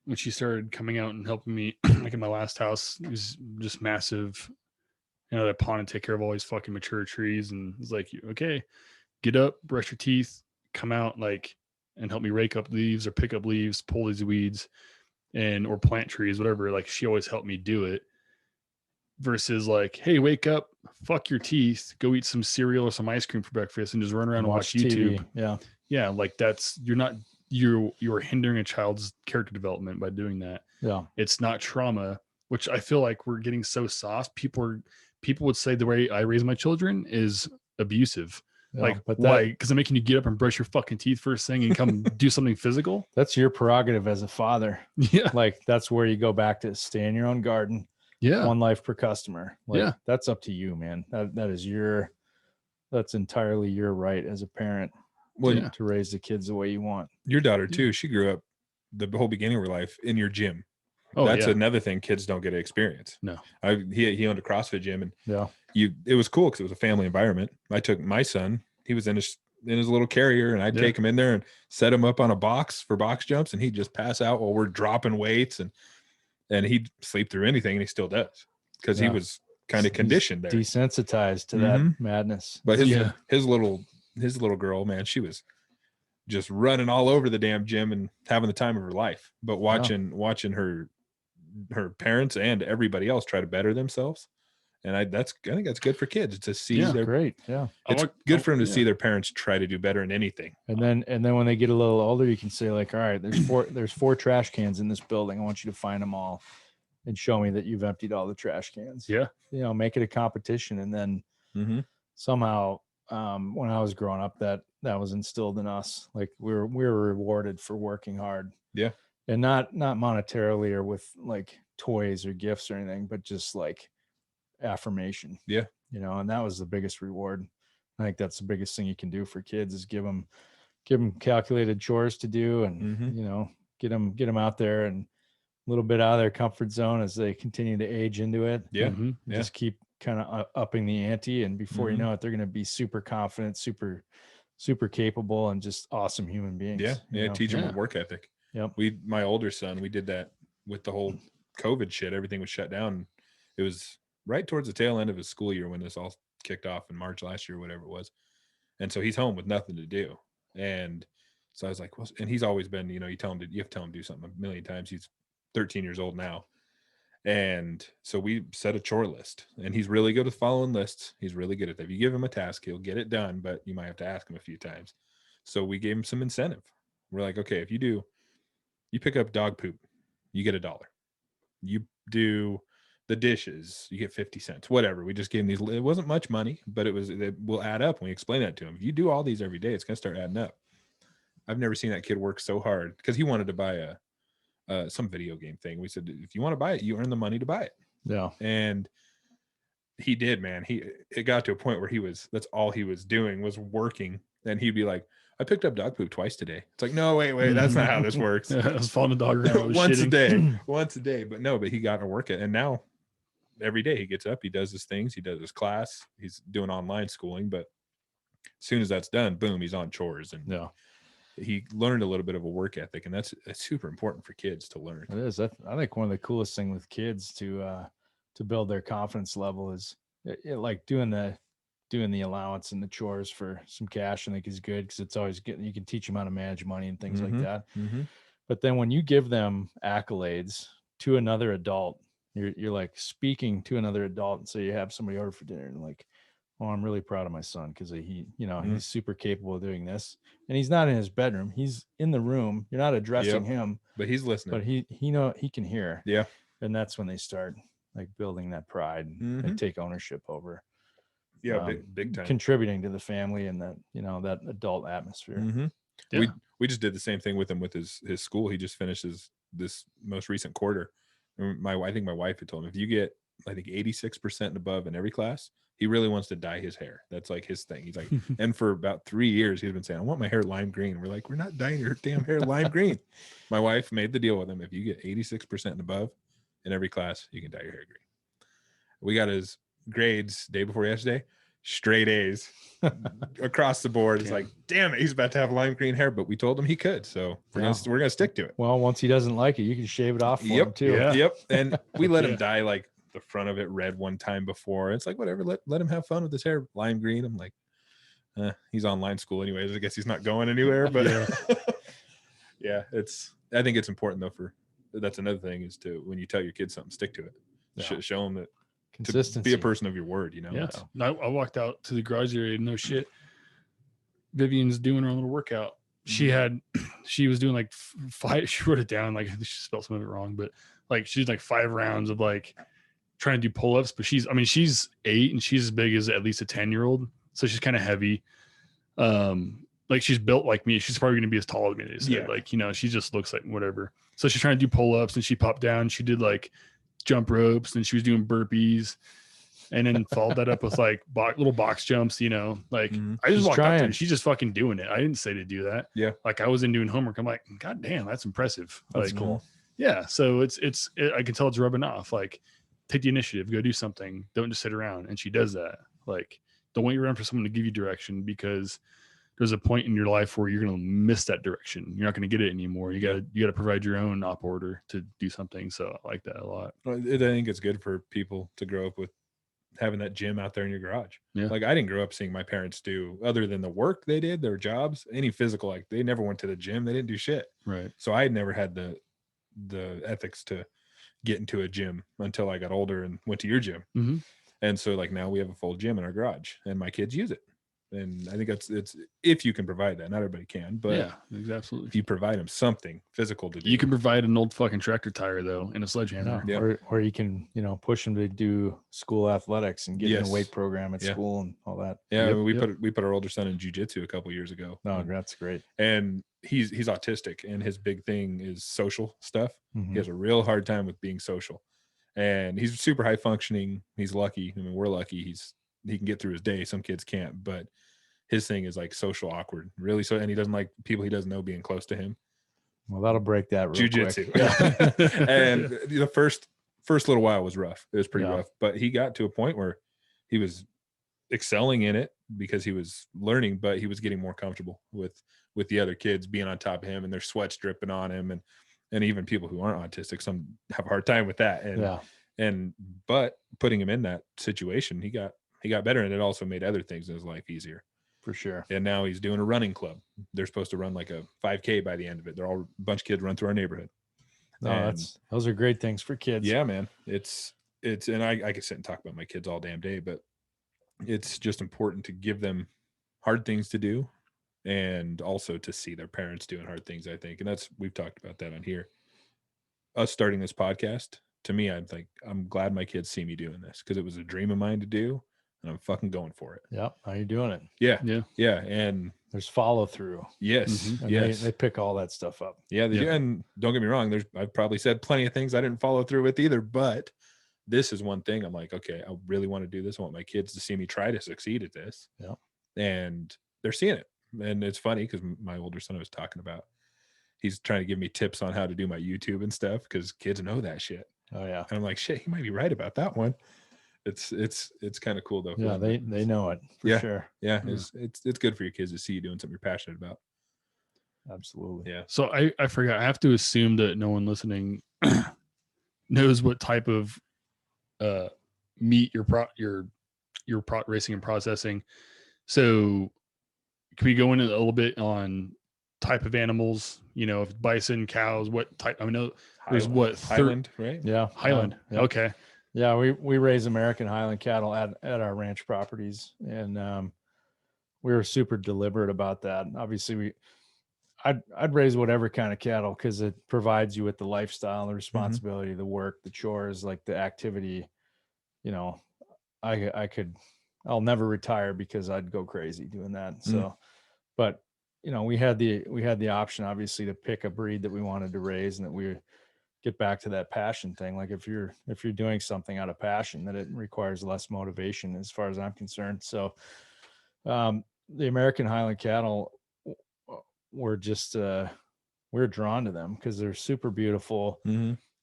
when she started coming out and helping me, like in my last house, it was just massive. You know, that pond and take care of all these fucking mature trees. And it's like, okay, get up, brush your teeth, come out, like, and help me rake up leaves or pick up leaves, pull these weeds, and or plant trees, whatever. Like, she always helped me do it. Versus like, hey, wake up, fuck your teeth, go eat some cereal or some ice cream for breakfast, and just run around and watch YouTube. Yeah. Yeah, like that's you're hindering a child's character development by doing that. Yeah. It's not trauma, which I feel like we're getting so soft. People would say the way I raise my children is abusive. Yeah, Like, but why? Because I'm making you get up and brush your fucking teeth first thing and come do something physical. that's your prerogative as a father. Yeah. Like, that's where you go back to stay in your own garden. Yeah. One life per customer. Like, Yeah. that's up to you, man. That's entirely your right as a parent Well, to raise the kids the way you want. your daughter too, she grew up the whole beginning of her life in your gym. Oh, That's yeah. another thing kids don't get to experience. No. He owned a CrossFit gym, and Yeah. it was cool because it was a family environment. I took my son, he was in his little carrier, and I'd Yeah. take him in there and set him up on a box for box jumps, and he'd just pass out while we're dropping weights, and he'd sleep through anything, and he still does because he Yeah. was kind of conditioned there. Desensitized to Mhm. that madness. But Yeah. his little girl, man, she was just running all over the damn gym and having the time of her life. But watching her parents and everybody else try to better themselves, and I think that's good for kids to see Yeah. Great. Yeah. it's good for them to yeah. see their parents try to do better in anything. And then when they get a little older, you can say like, all right, there's four trash cans in this building. I want you to find them all and show me that you've emptied all the trash cans. Yeah. You know, make it a competition. And then Mm-hmm. somehow, when I was growing up, that was instilled in us. Like we were rewarded for working hard. Yeah. And not monetarily or with like toys or gifts or anything, but just like affirmation. Yeah. You know, and that was the biggest reward. I think that's the biggest thing you can do for kids is give them calculated chores to do, and Mhm. you know, get them out there and a little bit out of their comfort zone as they continue to age into it. Yeah. Mhm. Yeah. Just keep kind of upping the ante, and before Mhm. you know it, they're going to be super confident, super capable, and just awesome human beings. Yeah. you Yeah. know? Teach them Yeah. a work ethic. Yep. My older son, we did that with the whole COVID shit. Everything was shut down. It was right towards the tail end of his school year when this all kicked off in March last year, whatever it was. And so he's home with nothing to do. And so I was like, well, and he's always been, you have to tell him to do something a million times. He's 13 years old now. And so we set a chore list, and he's really good with following lists. He's really good at that. If you give him a task, he'll get it done, but you might have to ask him a few times. So we gave him some incentive. We're like, okay, if you pick up dog poop, you get $1. You do the dishes, you get 50 cents, whatever. We just gave him these. It wasn't much money, but it will add up when we explain that to him. If you do all these every day, it's going to start adding up. I've never seen that kid work so hard because he wanted to buy some video game thing. We said, if you want to buy it, you earn the money to buy it. Yeah. And he did, man. It got to a point where that's all he was doing was working. And he'd be like, I picked up dog poop twice today. It's like, no, wait, that's not how this works. Yeah, I was following the dog around. I was once shitting. a day. But he got to work it. And now every day he gets up, he does his things, he does his class, he's doing online schooling. But as soon as that's done, boom, he's on chores. And Yeah. he learned a little bit of a work ethic, and that's super important for kids to learn. It is. I think one of the coolest thing with kids to build their confidence level is like doing the allowance and the chores for some cash. I think is good because it's always good. You can teach them how to manage money and things like that. Mm-hmm. But then when you give them accolades to another adult, you're like speaking to another adult, and so you have somebody over for dinner and like, oh, I'm really proud of my son because he's super capable of doing this, and he's not in his bedroom. He's in the room. You're not addressing him, but he's listening. but he can hear. Yeah. And that's when they start like building that pride Mhm. and take ownership over. Yeah, big time. Contributing to the family and that, that adult atmosphere. Mm-hmm. Yeah. We just did the same thing with him with his school. He just finished this most recent quarter. And I think my wife had told him, if you get, I think 86% and above in every class, he really wants to dye his hair. That's like his thing. He's like, and for about 3 years, he's been saying, I want my hair lime green. We're like, we're not dyeing your damn hair lime green. My wife made the deal with him. If you get 86% and above in every class, you can dye your hair green. We got his grades day before yesterday. straight A's across the board. It's Damn. like, damn it, he's about to have lime green hair, but we told him he could, so we're gonna stick to it. Well, once he doesn't like it, you can shave it off for him too. Yeah. Yep. And we let him Yeah. dye like the front of it red one time before. It's like, whatever, let him have fun with his hair. Lime green. I'm like, he's online school anyways. I guess he's not going anywhere. But yeah, I think it's important though that's another thing is to, when you tell your kids something, stick to it. Yeah. Show them that to Consistency. be a person of your word, you know. Yeah. So, No, I walked out to the garage area. No shit. Vivian's doing her little workout. She was doing like 5. She wrote it down. Like she spelled some of it wrong, but like she's like 5 rounds of like trying to do pull-ups. But she's 8 and she's as big as at least a 10-year-old. So she's kind of heavy. Like she's built like me. She's probably going to be as tall as me. They said. Yeah. Like, you know, she just looks like whatever. So she's trying to do pull-ups and she popped down. She did like jump ropes and she was doing burpees. And then followed that up with like little box jumps, you know, like I just She's walked up trying. there and she's just fucking doing it. I didn't say to do that. Yeah. Like I wasn't doing homework. I'm like, God damn, that's impressive. That's like, cool. Yeah. So I can tell it's rubbing off. Like take the initiative, go do something. Don't just sit around. And she does that. Like don't wait around for someone to give you direction, because there's a point in your life where you're going to miss that direction. You're not going to get it anymore. You got to provide your own op order to do something. So I like that a lot. I think it's good for people to grow up with having that gym out there in your garage. Yeah. Like I didn't grow up seeing my parents do, other than the work they did, their jobs, any physical, like they never went to the gym. They didn't do shit. Right. So I had never had the ethics to get into a gym until I got older and went to your gym. Mm-hmm. And so like now we have a full gym in our garage and my kids use it. And I think it's if you can provide that. Not everybody can, but yeah, absolutely. if you provide them something physical to do, You can provide an old fucking tractor tire though and a sledgehammer. Yeah. Or you can, push them to do school athletics and get in a weight program at school and all that. Yeah, Yep, we put our older son in jiu-jitsu a couple years ago. No, that's great. And he's autistic, and his big thing is social stuff. Mhm. He has a real hard time with being social, and he's super high functioning. He's lucky. I mean, we're lucky. He can get through his day. Some kids can't, but his thing is like social awkward, really. So, and he doesn't like people he doesn't know being close to him. Well, that'll break that real Jiu-jitsu. quick. Yeah. And the first little while was rough. It was pretty Yeah. rough, but he got to a point where he was excelling in it because he was learning, but he was getting more comfortable with the other kids being on top of him and their sweats dripping on him. And even people who aren't autistic, some have a hard time with that. But putting him in that situation, he got better. And it also made other things in his life easier. For sure. And now he's doing a running club. They're supposed to run like a 5K by the end of it. They're all a bunch of kids run through our neighborhood. No, those are great things for kids. Yeah, man. It's and I could sit and talk about my kids all damn day, but it's just important to give them hard things to do and also to see their parents doing hard things, I think. And we've talked about that on here. Us starting this podcast, to me, I'm glad my kids see me doing this because it was a dream of mine to do. And I'm fucking going for it. Yep. How you doing it? Yeah. And there's follow through. Yes. And Yes. They pick all that stuff up. Yeah, they do. And don't get me wrong, I've probably said plenty of things I didn't follow through with either, but this is one thing I'm like, okay, I really want to do this. I want my kids to see me try to succeed at this. Yeah. And they're seeing it. And it's funny because my older son I was talking about, he's trying to give me tips on how to do my YouTube and stuff because kids know that shit. Oh yeah. And I'm like, shit, he might be right about that one. It's kind of cool though. Yeah, they know it for sure. Yeah, it's good for your kids to see you doing something you're passionate about. Absolutely. Yeah. So I forgot. I have to assume that no one listening knows what type of meat you're racing and processing. So can we go into a little bit on type of animals? If bison, cows, what type? I know there's Highland, right? Yeah. Highland. Yeah. Okay. Yeah, we raise American Highland cattle at our ranch properties, and we were super deliberate about that. Obviously, I'd raise whatever kind of cattle because it provides you with the lifestyle, the responsibility, the work, the chores, like the activity. I'll never retire because I'd go crazy doing that. So, but we had the option obviously to pick a breed that we wanted to raise and that we get back to that passion thing. Like if you're doing something out of passion, that it requires less motivation as far as I'm concerned. So the American Highland cattle were just we're drawn to them because they're super beautiful.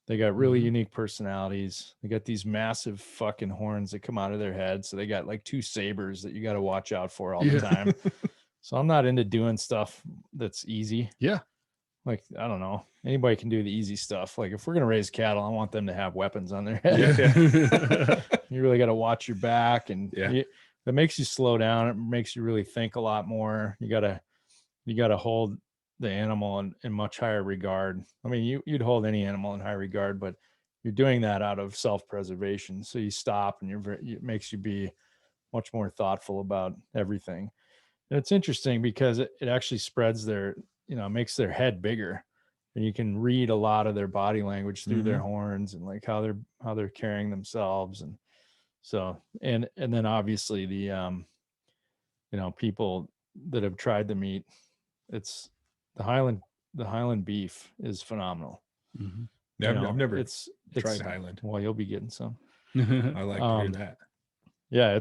They got really Mhm. unique personalities. They got these massive fucking horns that come out of their head. So they got like 2 sabers that you got to watch out for all the time. So I'm not into doing stuff that's easy. Yeah. Like, I don't know. Anybody can do the easy stuff. Like if we're going to raise cattle, I want them to have weapons on their head. Yeah. You really got to watch your back, and Yeah. that makes you slow down. It makes you really think a lot more. You got to hold the animal in much higher regard. I mean, you'd hold any animal in high regard, but you're doing that out of self-preservation. So you stop, and it makes you be much more thoughtful about everything. And it's interesting because it actually spreads makes their head bigger, and you can read a lot of their body language through their horns and like how they're carrying themselves. And so, and then obviously the people that have tried the meat, it's the Highland beef is phenomenal. Mhm. Yeah, I've never it's tried Highland. Well, you'll be getting some. I like to hear that. Yeah,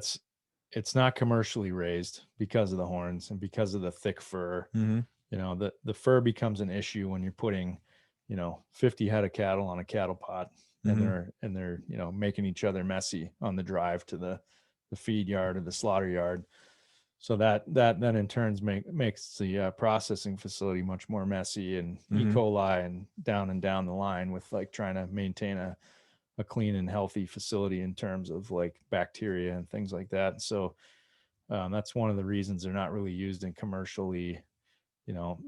it's not commercially raised because of the horns and because of the thick fur. The fur becomes an issue when you're putting 50 head of cattle on a cattle pot, and they're making each other messy on the drive to the feed yard or the slaughter yard. So that then in turns makes the processing facility much more messy, and E. coli and down the line with like trying to maintain a clean and healthy facility in terms of like bacteria and things like that. So that's one of the reasons they're not really used in commercially,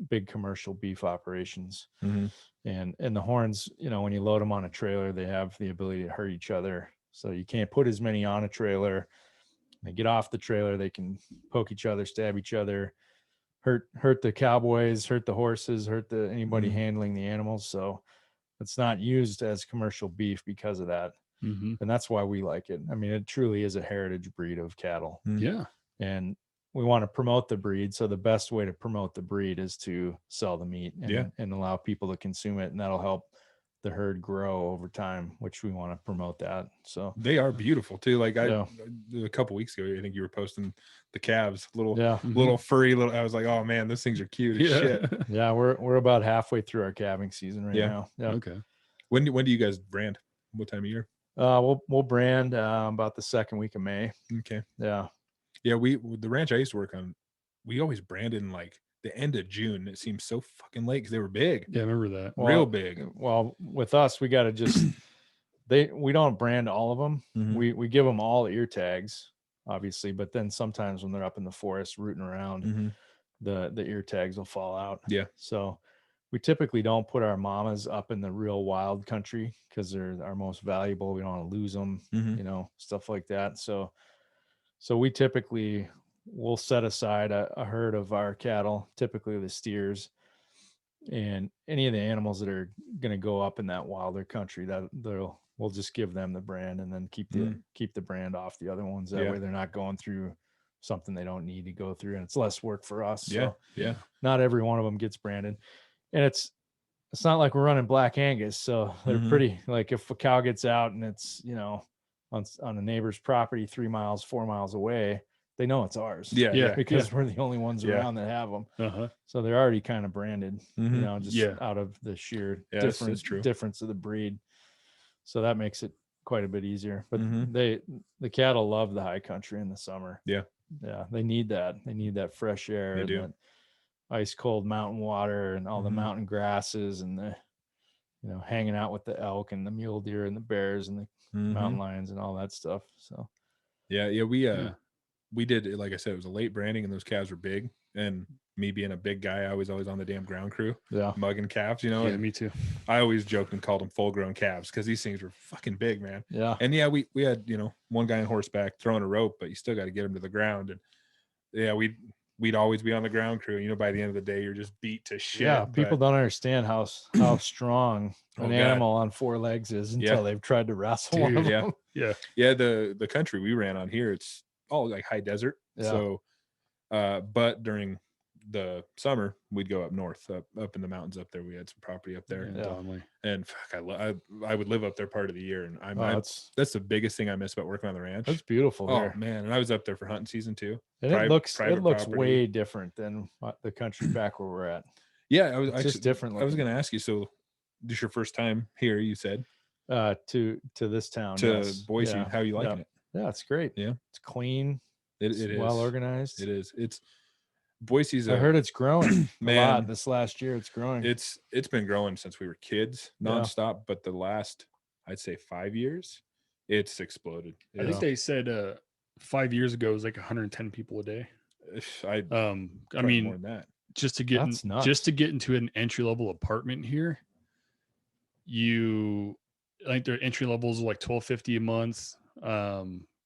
big commercial beef operations. And the horns, when you load them on a trailer, they have the ability to hurt each other. So you can't put as many on a trailer. They get off the trailer, they can poke each other, stab each other, hurt the cowboys, hurt the horses, hurt anybody handling the animals. So it's not used as commercial beef because of that. And that's why we like it. I mean, it truly is a heritage breed of cattle. Yeah. And we want to promote the breed. So the best way to promote the breed is to sell the meat and allow people to consume it. And that'll help the herd grow over time, which we want to promote that. So they are beautiful too. Like Yeah. a couple weeks ago, I think you were posting the calves, little Yeah. furry, I was like, oh man, those things are cute as shit. Yeah, we're about halfway through our calving season right Yeah. now. Yeah. Okay. When do you guys brand? What time of year? We'll brand about the second week of May. Okay. Yeah. Yeah, the ranch I used to work on, we always branded in like the end of June. It seems so fucking late because they were big. Yeah, I remember that. Real big. Well, with us, we got to just we don't brand all of them. We give them all ear tags, obviously, but then sometimes when they're up in the forest rooting around, the ear tags will fall out. Yeah. So we typically don't put our mamas up in the real wild country because they're our most valuable. We don't want to lose them, stuff like that. So we typically will set aside a herd of our cattle, typically the steers, and any of the animals that are going to go up in that wilder country that we'll just give them the brand and then keep the brand off the other ones. That way they're not going through something they don't need to go through, and it's less work for us. So not every one of them gets branded, and it's not like we're running Black Angus. So they're pretty, like if a cow gets out and it's, on a neighbor's property 3 miles, 4 miles away, they know it's ours. Because we're the only ones around that have them. So they're already kind of branded, out of the sheer difference of the breed. So that makes it quite a bit easier. But the cattle love the high country in the summer. Yeah. They need that. They need that fresh air. They do. That ice cold mountain water and all the mountain grasses and the hanging out with the elk and the mule deer and the bears and the mountain lions and all that stuff. So we did, like I said, it was a late branding and those calves were big, and me being a big guy, I was always on the damn ground crew mugging calves, Yeah, and me too. I always joked and called them full grown calves because these things were fucking big, man. Yeah. And we had one guy on horseback throwing a rope, but you still got to get him to the ground. And we'd always be on the ground crew. By the end of the day, you're just beat to shit. Yeah, people don't understand how strong an animal on 4 legs is until they've tried to wrestle one of them. Yeah. The country we ran on here, it's all like high desert. Yeah. So, but during the summer, we'd go up north, up in the mountains up there. We had some property up there, and fuck, I would live up there part of the year, and that's the biggest thing I miss about working on the ranch. That's beautiful. Oh there. man, and I was up there for hunting season too. And it looks way different than the country back where we're at. Yeah, It's just different. I was going to ask you. So this your first time here, you said, To this town, to yes. Boise. Yeah. How are you liking it? Yeah, it's great. Yeah. It's clean. It It's is well organized. It is. It's Boise's. I heard it's growing a man, lot this last year. It's growing. It's been growing since we were kids, nonstop. But the last, I'd say 5 years, it's exploded. I think they said 5 years ago it was like 110 people a day. I I mean, mean, more than that. just to get That's nuts. just to get into an entry level apartment here, I think their entry levels are like $1,250 a month.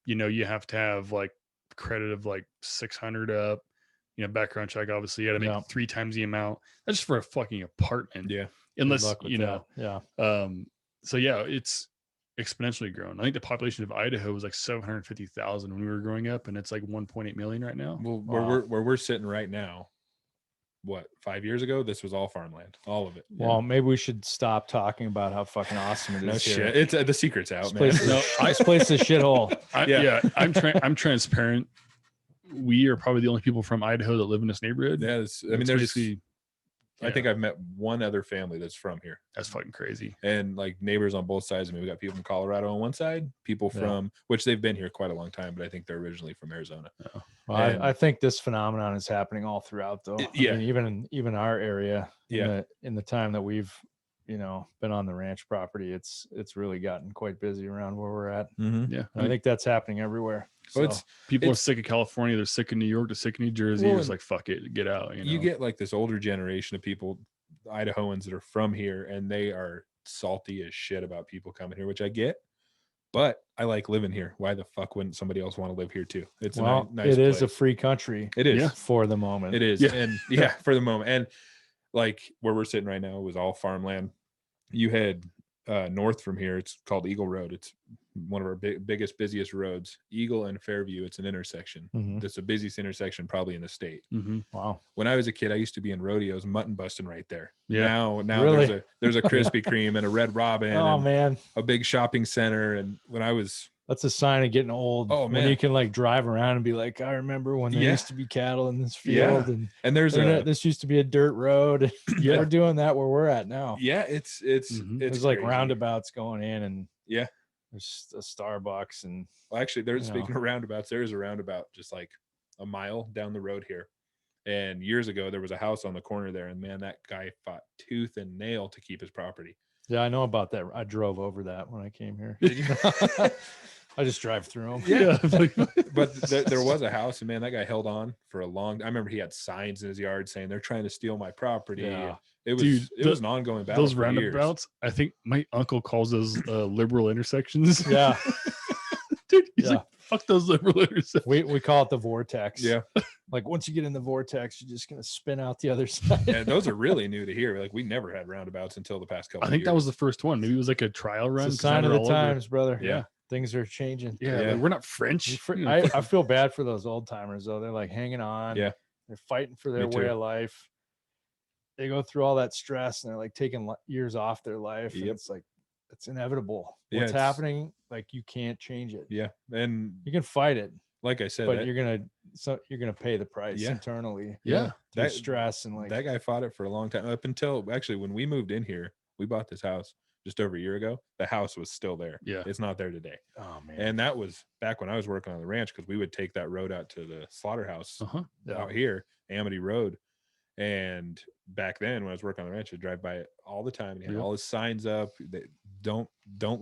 You have to have like credit of like 600 up. Background check. Obviously, you got to make 3 times the amount. That's just for a fucking apartment. Yeah. Good Unless luck with that. Yeah. So yeah, it's exponentially grown. I think the population of Idaho was like 750,000 when we were growing up, and it's like 1.8 million right now. Well, Wow. where we're sitting right now, what, 5 years ago, this was all farmland, all of it. Well, maybe we should stop talking about how fucking awesome it is No here. shit. It's the secret's out, This man. place, is, this place is a shithole. I'm transparent. We are probably the only people from Idaho that live in this neighborhood. Yeah, I mean, there's basically, I think I've met one other family that's from here, that's fucking crazy. and like neighbors on both sides. I mean, we got people from Colorado on one side, people from which they've been here quite a long time, but I think they're originally from Arizona. Well, And- I think this phenomenon is happening all throughout, though. Yeah. I mean, even our area. Yeah. In the time that we've been on the ranch property, it's really gotten quite busy around where we're at. Mm-hmm. Yeah, And I think that's happening everywhere. So So, people are sick of California. They're sick of New York. They're sick of New Jersey. Well, They're just like, fuck it, get out. You get like this older generation of people, Idahoans that are from here, and they are salty as shit about people coming here, which I get. But I like living here. Why the fuck wouldn't somebody else want to live here too? It's a nice it is a place. free country. It is. Yeah. For the moment. It is. Yeah. And for the moment. And like where we're sitting right now was all farmland. You had north from here, it's called Eagle Road. It's one of our biggest, busiest roads. Eagle and Fairview, it's an intersection. Mhm. It's the busiest intersection probably in the state. Mm-hmm. Wow. When I was a kid, I used to be in rodeos, mutton busting right there. Yeah. Now Really? there's a Krispy Kreme and a Red Robin Oh and man, a big shopping center. And when I was that's a sign of getting old. Oh, When man. you can like drive around and be like, I remember when there Yeah. used to be cattle in this Yeah. field, and there's this used to be a dirt road. Yeah. We're doing that where we're at now. it's Mhm. There's like crazy. roundabouts going in, and Yeah. there's a Starbucks, and Well, actually, there's You speaking of roundabouts, there's a roundabout just like a mile down the road here. And years ago, there was a house on the corner there, and man, that guy fought tooth and nail to keep his property. yeah, I know about that. I drove over that when I came here. I just drive through them. Yeah. But there was a house, and man, that guy held on for a long. I remember he had signs in his yard saying they're trying to steal my property. Yeah. It was Dude, it was an ongoing battle. Those for years. roundabouts, I think my uncle calls those liberal intersections. Yeah, Dude, he's Yeah. like, fuck those liberal intersections. we call it the vortex. Yeah, Like once you get in the vortex, you're just gonna spin out the other side. yeah, those are really new to here. Like we never had roundabouts until the past couple. I think of that years. was the first one. Maybe it was like a trial run. It's a 'cause now sign of they're the all over. times, brother. Yeah. Things are changing. Yeah, Yeah. like, we're not French. I feel bad for those old timers though. They're like hanging on. Yeah. They're fighting for their Me way too. of life. They go through all that stress and they're like taking years off their life. And Yep. it's like, it's inevitable. Yeah, What's it's- happening? Like you can't change it. Yeah, and You can fight it, like I said, but that, you're gonna pay the price Yeah. internally. Yeah. Through that stress and like that guy fought it for a long time. Up until actually when we moved in here, we bought this house just over a year ago. The house was still there. Yeah. It's not there today. oh man. And that was back when I was working on the ranch, because we would take that road out to the slaughterhouse Uh-huh. out here, Amity Road. And back then when I was working on the ranch, I'd drive by it all the time. And he had Yeah. all his signs up. They, don't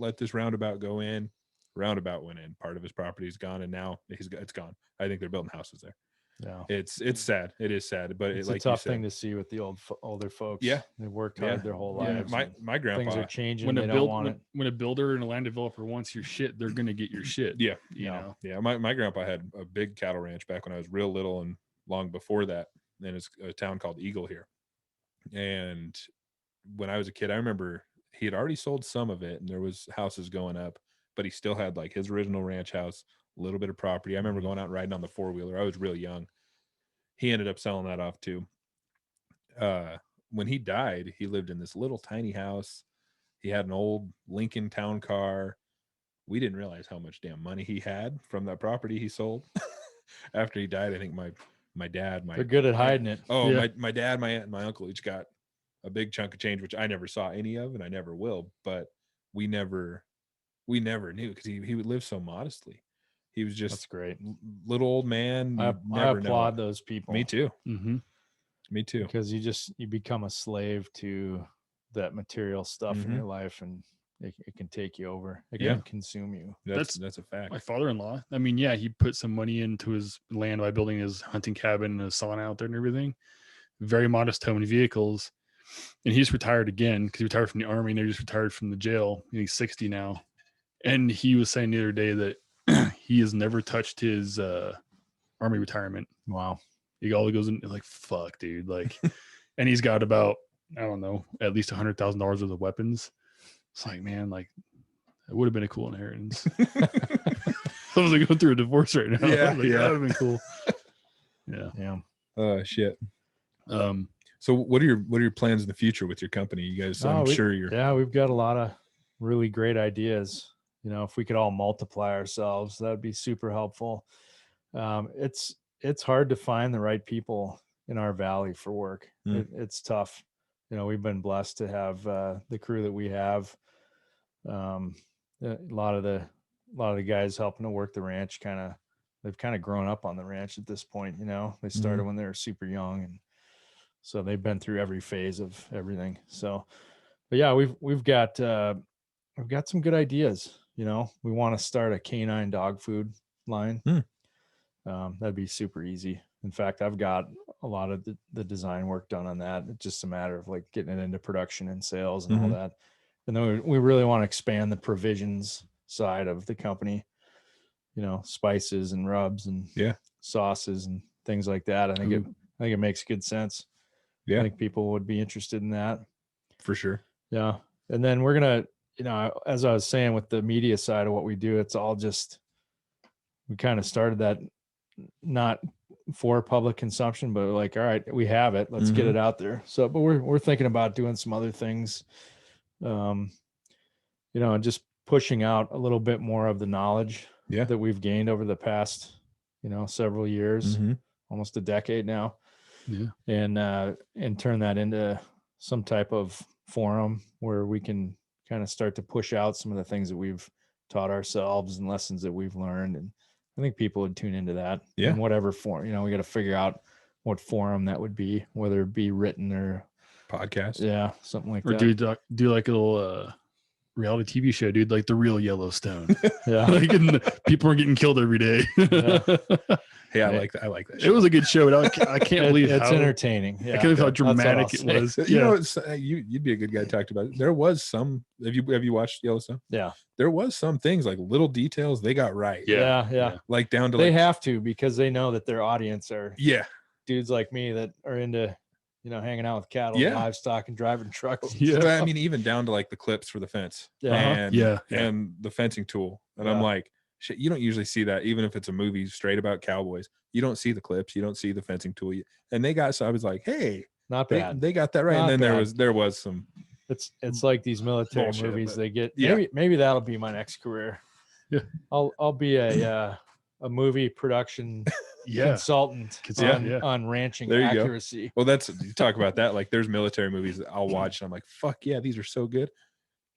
let this roundabout go in. Roundabout went in. Part of his property is gone, and now it's gone. I think they're building houses there. Yeah. It's sad. It is sad, but It's like a tough you said, thing to see with the older folks. Yeah. They worked Yeah. hard their whole yeah, lives. my and my grandpa. things are changing. When They a don't build want it. when a builder and a land developer wants your shit, they're gonna get your shit. Yeah, You know. yeah. My grandpa had a big cattle ranch back when I was real little, and long before that. And it's a town called Eagle here. And when I was a kid, I remember he had already sold some of it, and there was houses going up, but he still had like his original ranch house, a little bit of property. I remember going out and riding on the 4-wheeler. I was real young. He ended up selling that off too. When he died, he lived in this little tiny house. He had an old Lincoln town car. We didn't realize how much damn money he had from that property he sold. After he died, I think my dad, They're good at hiding it. Oh, Yeah. my dad, my aunt, and my uncle each got a big chunk of change, which I never saw any of, and I never will. But we never knew because he would live so modestly. He was That's just great. little old man. I You never know. applaud those people. Me too. Mm-hmm. Me too. Because you become a slave to that material stuff in Mhm. your life, and it can take you over. It Yeah. can consume you. That's a fact. My father-in-law. I mean, yeah, he put some money into his land by building his hunting cabin and his sauna out there and everything. Very modest home and vehicles. And he's retired again because he retired from the army and he just retired from the jail. And he's 60 now. And he was saying the other day that he has never touched his army retirement. Wow. He all goes in like, fuck, dude. Like, and he's got about, I don't know, at least $100,000 worth of weapons. It's like, man, like, it would have been a cool inheritance. I was like going through a divorce right now. Yeah, Like, yeah. that would have been cool. Yeah. Yeah. Shit. So what are your plans in the future with your company? You guys, I'm sure you're. Yeah, we've got a lot of really great ideas. You know, if we could all multiply ourselves, that'd be super helpful. It's hard to find the right people in our valley for work. It's tough. You know, we've been blessed to have the crew that we have. A lot of the guys helping to work the ranch they've kind of grown up on the ranch at this point. You know, they started when they were super young, and so they've been through every phase of everything. So, but yeah, we've got some good ideas. You know, we want to start a canine dog food line. That'd be super easy. In fact, I've got a lot of the design work done on that. It's just a matter of like getting it into production and sales and all that. And then we really want to expand the provisions side of the company, you know, spices and rubs and sauces and things like that. I think it makes good sense. Yeah. I think people would be interested in that. For sure. Yeah. And then we're going to, you know, as I was saying with the media side of what we do, it's all just, we kind of started that not for public consumption, but like, all right, we have it, let's get it out there. So, but we're thinking about doing some other things, you know, and just pushing out a little bit more of the knowledge that we've gained over the past, you know, several years, almost a decade now. Yeah. And turn that into some type of forum where we can kind of start to push out some of the things that we've taught ourselves and lessons that we've learned. And I think people would tune into that in whatever form. You know, we got to figure out what forum that would be, whether it be written or podcast. Yeah, something like or that. do like a little reality TV show, dude, like the real Yellowstone. Yeah. Like, and people are getting killed every day. Hey, I like that. I like that. It was a good show. But I can't believe it's how entertaining. Yeah. I can't believe how dramatic it was. You know, you'd be a good guy to talk about it. There was some. Have you watched Yellowstone? Yeah. There was some things like little details they got right. Yeah. Like down to they have to, because they know that their audience are dudes like me that are into, you know, hanging out with cattle, and livestock, and driving trucks. But I mean, even down to like the clips for the fence, and the fencing tool. And I'm like, shit, you don't usually see that, even if it's a movie straight about cowboys. You don't see the clips, you don't see the fencing tool. And they got, so I was like, hey, not bad. They got that right. Not and then bad. there was some. It's like these military bullshit, movies but they get. Maybe that'll be my next career. Yeah. I'll be a movie production consultant on ranching there you accuracy. Go. Well, that's, you talk about that. Like, there's military movies that I'll watch and I'm like, fuck yeah, these are so good.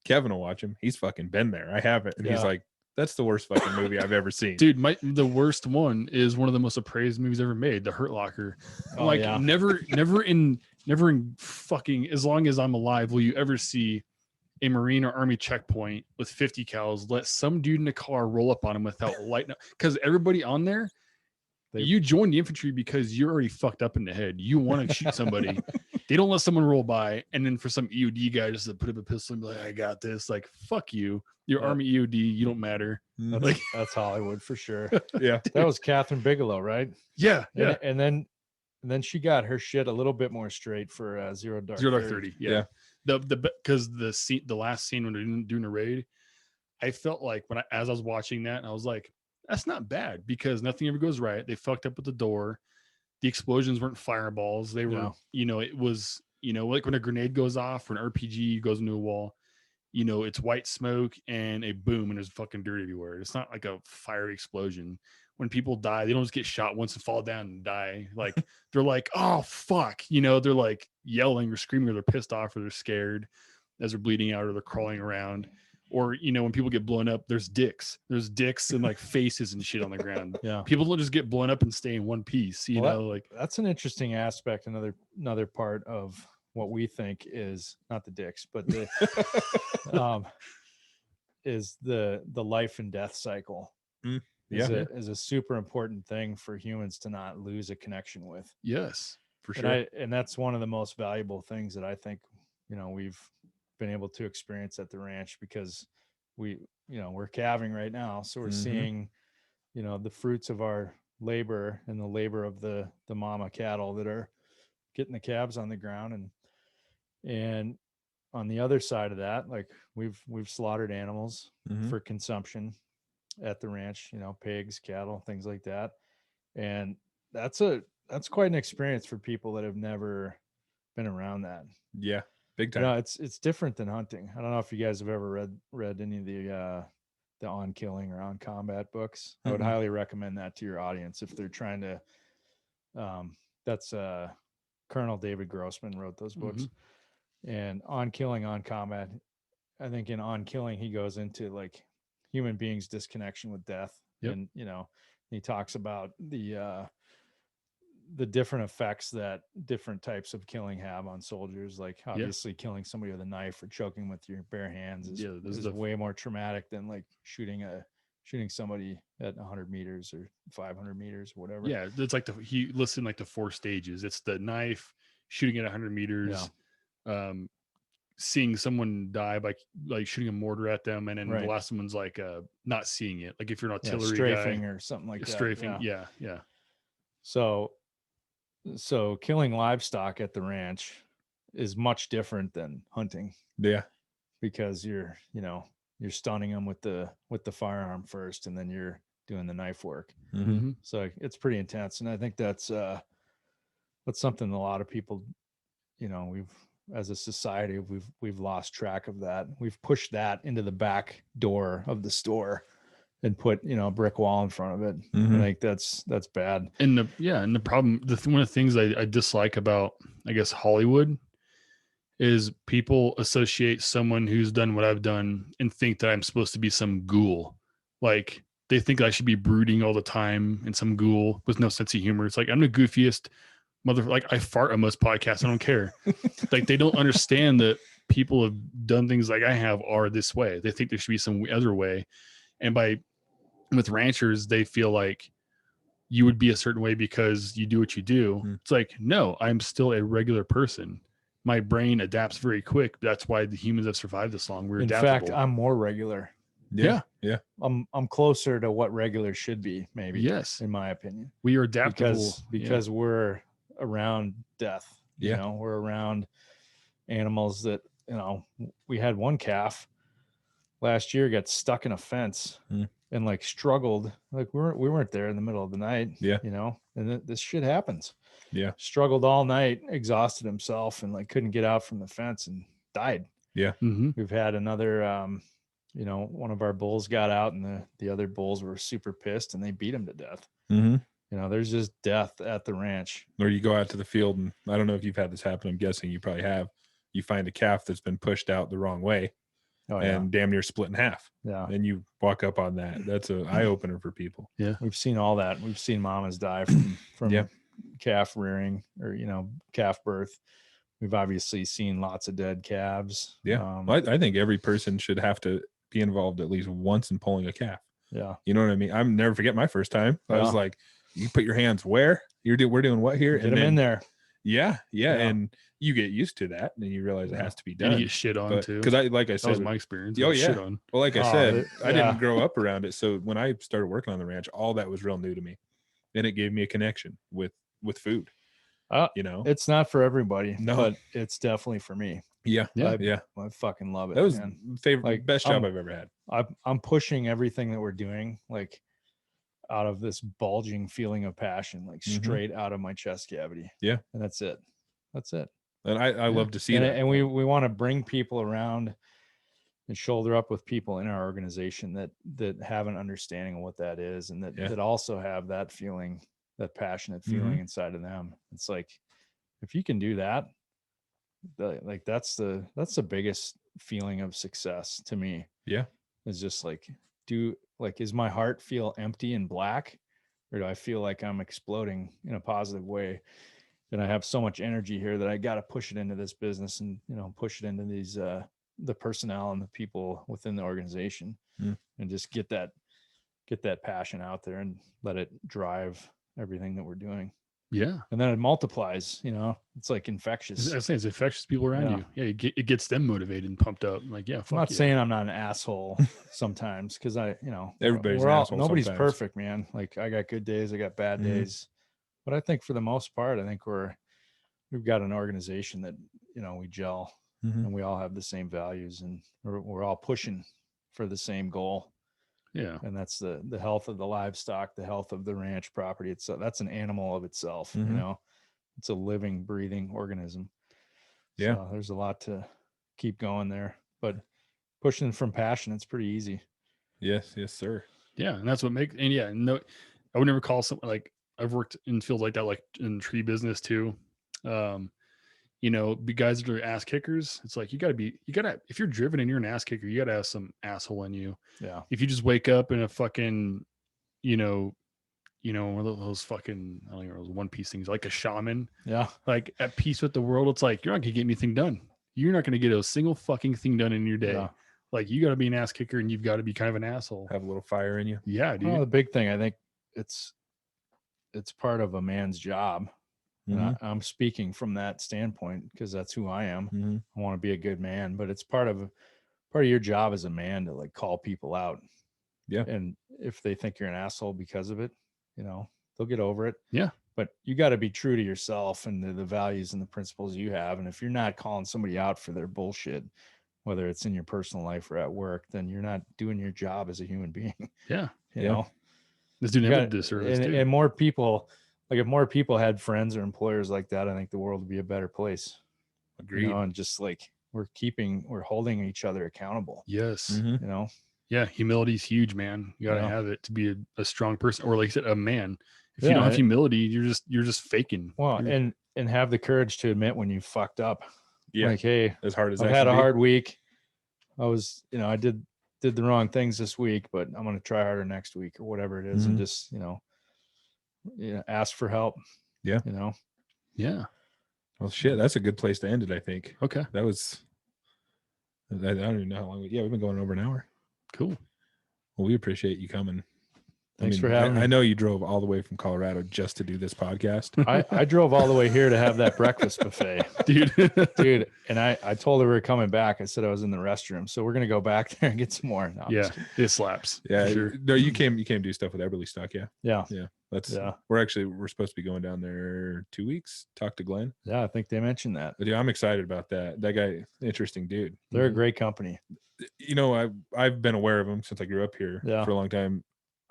Kevin will watch them. He's fucking been there. I haven't. And he's like, that's the worst fucking movie I've ever seen. Dude, the worst one is one of the most appraised movies ever made, The Hurt Locker. Never in fucking, as long as I'm alive, will you ever see a Marine or Army checkpoint with 50 cals let some dude in a car roll up on him without lighting up? Because everybody on there, you join the infantry because you're already fucked up in the head. You want to shoot somebody. They don't let someone roll by, and then for some EOD guy just to put up a pistol and be like, I got this. Like, fuck you. You're Army EOD. You don't matter. That's Hollywood for sure. Yeah. That was Catherine Bigelow, right? Yeah. Yeah. And then she got her shit a little bit more straight for Zero Dark 30. Yeah. Because the last scene when they're doing a raid, I felt like as I was watching that, I was like, that's not bad, because nothing ever goes right. They fucked up with the door. The explosions weren't fireballs. They were, it was, like when a grenade goes off or an RPG goes into a wall, it's white smoke and a boom and there's fucking dirt everywhere. It's not like a fiery explosion. when people die, they don't just get shot once and fall down and die. Like they're like, oh fuck, you know, they're like yelling or screaming, or they're pissed off, or they're scared as they're bleeding out, or they're crawling around. Or, you know, when people get blown up, there's dicks and like faces and shit on the ground. Yeah. People don't just get blown up and stay in one piece, you know, like that's an interesting aspect. Another part of what we think is not the dicks, but the is the life and death cycle. Is a super important thing for humans to not lose a connection with. yes, for sure. And that's one of the most valuable things that I think, you know, we've been able to experience at the ranch, because we're calving right now. So we're seeing, you know, the fruits of our labor and the labor of the mama cattle that are getting the calves on the ground. And on the other side of that, like we've slaughtered animals for consumption at the ranch, you know, pigs, cattle, things like that. And that's quite an experience for people that have never been around that. Yeah. Big time. You know, it's different than hunting. I don't know if you guys have ever read any of the on killing or on combat books. I would highly recommend that to your audience if they're trying to. That's Colonel David Grossman wrote those books, and on killing, on combat. I think in on killing he goes into like human beings' disconnection with death, and you know, he talks about the different effects that different types of killing have on soldiers. Like obviously killing somebody with a knife or choking with your bare hands is way more traumatic than like shooting somebody at 100 meters or 500 meters or whatever. Yeah, it's like he listed like the 4 stages. It's the knife, shooting at 100 meters, seeing someone die by like shooting a mortar at them, and then the last one's like not seeing it. Like if you're an artillery strafing guy, or something like that. Strafing, yeah. So killing livestock at the ranch is much different than hunting. Yeah. Because you're stunning them with the firearm first, and then you're doing the knife work. So it's pretty intense. And I think that's something a lot of people, you know, as a society, we've lost track of that. We've pushed that into the back door of the store and put, you know, a brick wall in front of it. I think that's bad. And the problem, one of the things I dislike about, I guess, Hollywood is people associate someone who's done what I've done and think that I'm supposed to be some ghoul. Like they think I should be brooding all the time and some ghoul with no sense of humor. It's like, I'm the goofiest like I fart on most podcasts. I don't care. Like they don't understand that people have done things like I have are this way. They think there should be some other way. And with ranchers, they feel like you would be a certain way because you do what you do. It's like, no, I'm still a regular person. My brain adapts very quick. That's why the humans have survived this long. We're adaptable. In fact, I'm more regular. Yeah. I'm closer to what regular should be, maybe. Yes. In my opinion. We are adaptable because we're around death. You know, we're around animals that, you know, we had one calf last year got stuck in a fence and like struggled. Like we weren't there in the middle of the night. You know, and this shit happens. Struggled all night, exhausted himself, and like couldn't get out from the fence and died. We've had another you know, one of our bulls got out, and the other bulls were super pissed, and they beat him to death. You know, there's just death at the ranch. Or you go out to the field, and I don't know if you've had this happen. I'm guessing you probably have. You find a calf that's been pushed out the wrong way and damn near split in half. And you walk up on that. That's an eye opener for people. We've seen all that. We've seen mamas die from calf rearing, or, you know, calf birth. We've obviously seen lots of dead calves. Well, I think every person should have to be involved at least once in pulling a calf. You know what I mean? I'll never forget my first time. I was like, you put your hands where? We're doing what here? Get them in there. Yeah. And you get used to that, and then you realize it has to be done. And you get shit on too. Because like I said, that was my experience. Shit on. Well, like I said, I didn't grow up around it. So when I started working on the ranch, all that was real new to me. And it gave me a connection with food. You know, it's not for everybody, no, but it's definitely for me. I fucking love it. That was man. best job I've ever had. I'm pushing everything that we're doing like out of this bulging feeling of passion, like straight out of my chest cavity. And that's it. And I love to see that. And we want to bring people around, and shoulder up with people in our organization that have an understanding of what that is, and that also have that feeling, that passionate feeling inside of them. It's like, if you can do that, like that's the biggest feeling of success to me. Yeah. Is just like, is my heart feel empty and black, or do I feel like I'm exploding in a positive way? And I have so much energy here that I got to push it into this business, and push it into these the personnel and the people within the organization, and just get that passion out there and let it drive everything that we're doing. Yeah. And then it multiplies, it's like infectious. I say it's infectious people around you. Yeah. It gets them motivated and pumped up. Like, yeah, I'm not saying I'm not an asshole sometimes, because everybody's an asshole nobody's sometimes. perfect, man. Like, I got good days, I got bad days, but I think for the most part, I think we've got an organization that, we gel, and we all have the same values, and we're all pushing for the same goal. Yeah. And that's the health of the livestock, the health of the ranch property. That's an animal of itself. It's a living, breathing organism. Yeah. So there's a lot to keep going there, but pushing from passion, it's pretty easy. Yes, sir. Yeah. And that's what makes, and yeah, no, I would never call someone, like, I've worked in fields like that, like in tree business too. Guys that are ass kickers, it's like, you gotta, if you're driven and you're an ass kicker, you gotta have some asshole in you. Yeah. If you just wake up in a fucking, one of those fucking, I don't know, those One Piece things, like a shaman, like at peace with the world, it's like, you're not gonna get anything done. You're not gonna get a single fucking thing done in your day. Yeah. Like, you gotta be an ass kicker, and you've got to be kind of an asshole. Have a little fire in you. Yeah, dude. Well, the big thing, I think it's part of a man's job. And I'm speaking from that standpoint, because that's who I am. I want to be a good man, but it's part of your job as a man to, like, call people out. Yeah. And if they think you're an asshole because of it, they'll get over it. Yeah. But you got to be true to yourself and the values and the principles you have. And if you're not calling somebody out for their bullshit, whether it's in your personal life or at work, then you're not doing your job as a human being. Yeah. You know, this dude never did this service. And more people, like, if more people had friends or employers like that, I think the world would be a better place. Agreed. And just like, we're holding each other accountable. Yes. Yeah. Humility is huge, man. You gotta have it to be a strong person, or like I said, a man. If you Yeah, don't have humility, you're just faking. Well, and have the courage to admit when you fucked up. Yeah. Like, hey, as hard as I've had a hard week. I was, I did the wrong things this week, but I'm going to try harder next week, or whatever it is. And just, ask for help. Yeah. Yeah. Well, shit, that's a good place to end it, I think. Okay. That was, I don't even know how long. We've been going over an hour. Cool. Well, we appreciate you coming. Thanks for having me. I know you drove all the way from Colorado just to do this podcast. I drove all the way here to have that breakfast buffet, dude. And I told her we were coming back. I said I was in the restroom, so we're gonna go back there and get some more. No, it slaps. Yeah, sure. No, you came do stuff with Eberly Stock. Yeah. We're supposed to be going down there 2 weeks. Talk to Glenn. Yeah, I think they mentioned that. But yeah, I'm excited about that. That guy, interesting dude. They're a great company. I've been aware of them since I grew up here for a long time.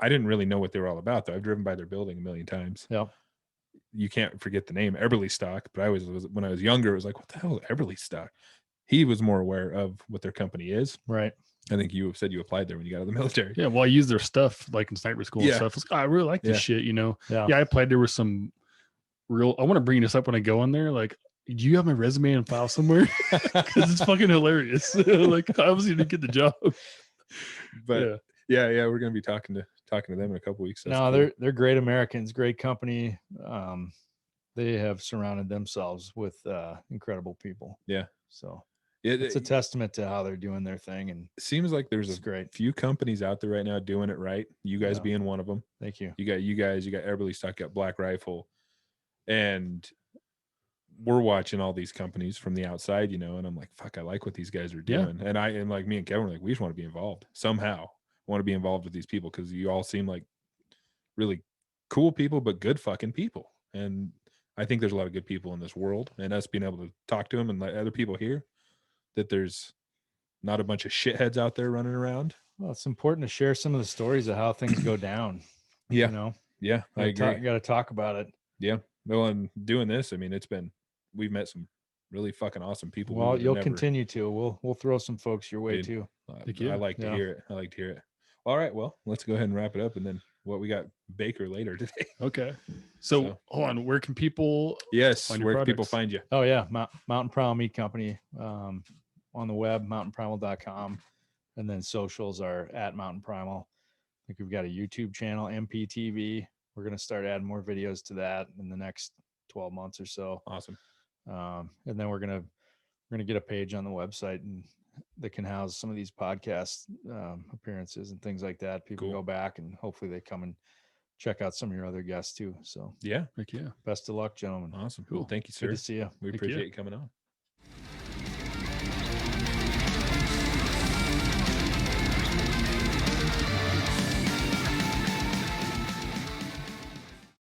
I didn't really know what they were all about, though. I've driven by their building a million times. Yeah. You can't forget the name Eberly Stock, but when I was younger, it was like, what the hell is Eberly Stock? He was more aware of what their company is. Right. I think you said you applied there when you got out of the military. Yeah. Well, I used their stuff like in sniper school and stuff. I really like this shit, Yeah. Yeah. I applied there with some I want to bring this up when I go on there. Like, do you have my resume and file somewhere? Because it's fucking hilarious. Like, I obviously didn't get the job. But yeah, we're gonna be talking to them in a couple weeks. Cool. They're great Americans, great company. They have surrounded themselves with incredible people. Yeah. So it's a testament to how they're doing their thing. And it seems like there's great few companies out there right now doing it right. You guys being one of them. Thank you. You got Eberly Stock, got Black Rifle, and we're watching all these companies from the outside, and I'm like, fuck, I like what these guys are doing. And like me and Kevin were like, we just want to be involved somehow. Want to be involved with these people because you all seem like really cool people, but good fucking people. And I think there's a lot of good people in this world, and us being able to talk to them and let other people hear that there's not a bunch of shitheads out there running around. Well, it's important to share some of the stories of how things go down. Yeah. Yeah. I agree. You got to talk about it. Yeah. Well, and doing this, I mean, we've met some really fucking awesome people. we Well, would've you'll never- continue to. We'll throw some folks your way Dude, too. Heck yeah. I like to Yeah. hear it. I like to hear it. All right, well, let's go ahead and wrap it up, and then what we got Baker later today. Okay. So, So- hold on. Where can people? Yes, Find your where can people products. find you? Oh yeah, Mountain Primal Meat Company on the web, mountainprimal.com, and then socials are at Mountain Primal. I think we've got a YouTube channel, MPTV. We're gonna start adding more videos to that in the next 12 months or so, Awesome. and then we're gonna get a page on the website and that can house some of these podcast appearances and things like that. People Cool. go back and hopefully they come and check out some of your other guests too. So Yeah, Heck yeah. best of luck, gentlemen. awesome. Cool. Well, thank you, Good sir. to see you. We Heck appreciate yeah. you coming on.